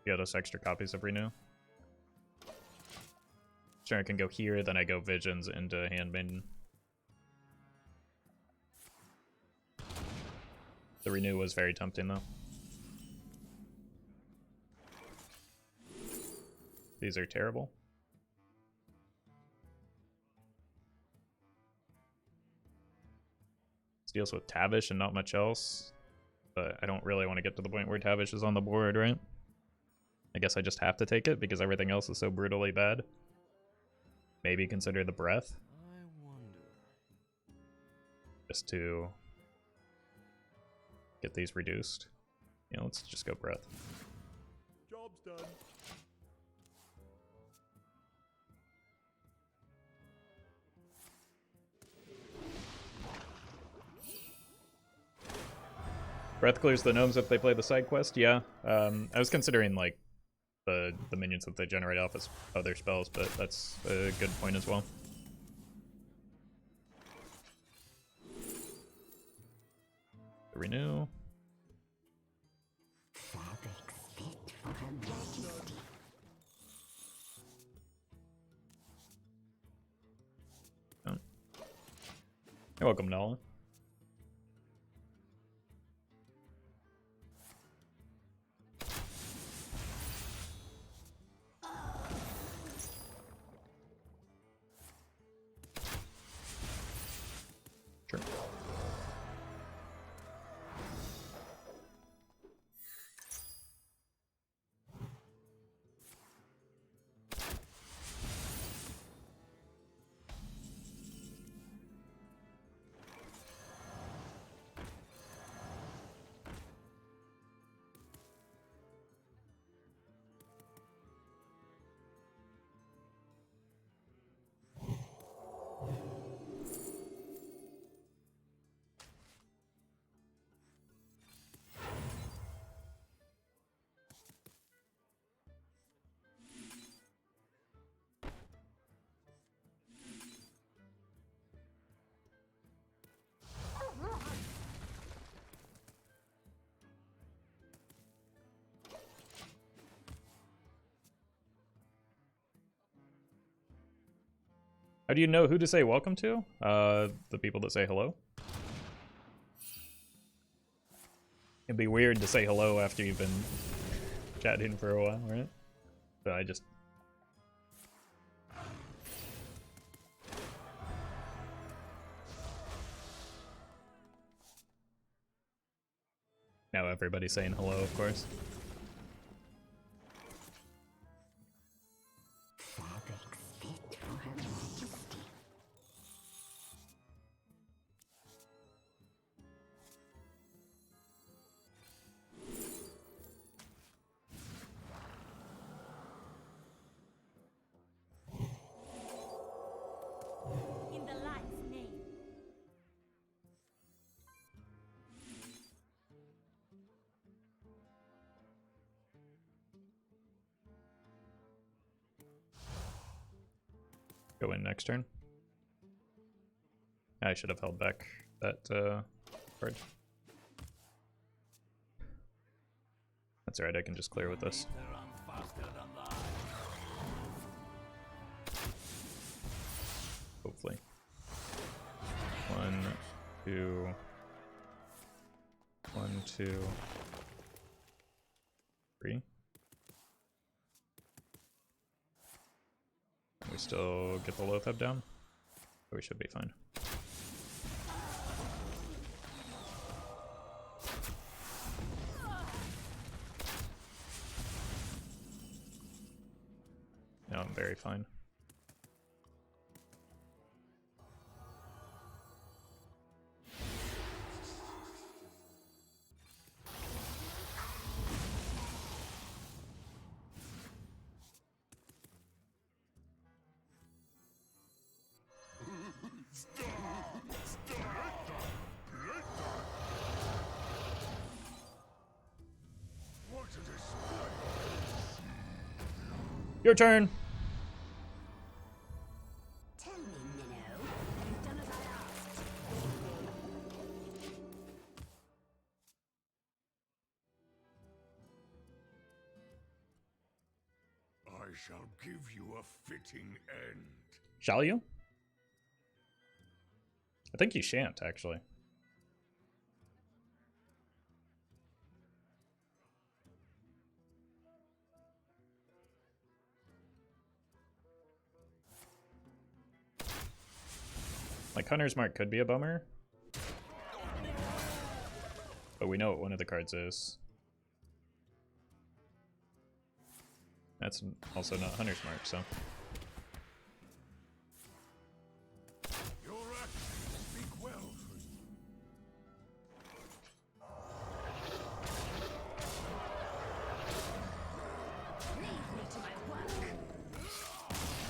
Get us extra copies of Renew. Sure, I can go here, then I go Visions into Handmaiden. The Renew was very tempting, though. These are terrible. deals with Tavish and not much else. But I don't really want to get to the point where Tavish is on the board, right? I guess I just have to take it because everything else is so brutally bad. Maybe consider the breath. I wonder. Just to get these reduced. Yeah, let's just go breath. Job's done. Breath clears the gnomes if they play the side quest. Yeah, I was considering like the minions that they generate off as other spells, but that's a good point as well. Renew. Fabrics fit for her majesty. Oh. You're welcome, Nala. Sure. How do you know who to say welcome to? The people that say hello. It'd be weird to say hello after you've been chatting for a while, right? So I just... Now everybody's saying hello, of course. Fabrics fit for her majesty. In the light's name. Go in next turn. I should have held back that card. That's alright, I can just clear with this. Hopefully. 1, 2. 1, 2. 3. We still get the Loatheb down? We should be fine. No, I'm very fine. Your turn! Tell me, Minnow, you've done as I asked. I shall give you a fitting end. Shall you? I think you shan't, actually. Like, Hunter's Mark could be a bummer. we know what one of the cards is. That's also not Hunter's Mark, so. Your actions speak well. Leave me to my work.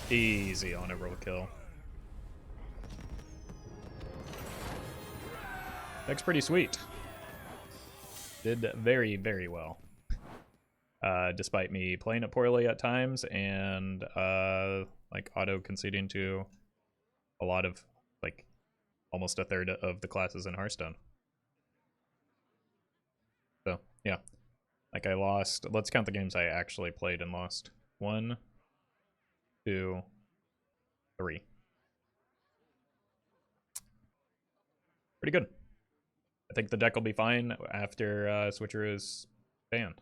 Easy on a roll kill. Deck's pretty sweet. Did very, very well. Despite me playing it poorly at times and like auto conceding to a lot of, like, almost a third of the classes in Hearthstone. So yeah, like I lost. Let's count the games I actually played and lost. 1, 2, 3. Pretty good. I think the deck will be fine after Switcher is banned.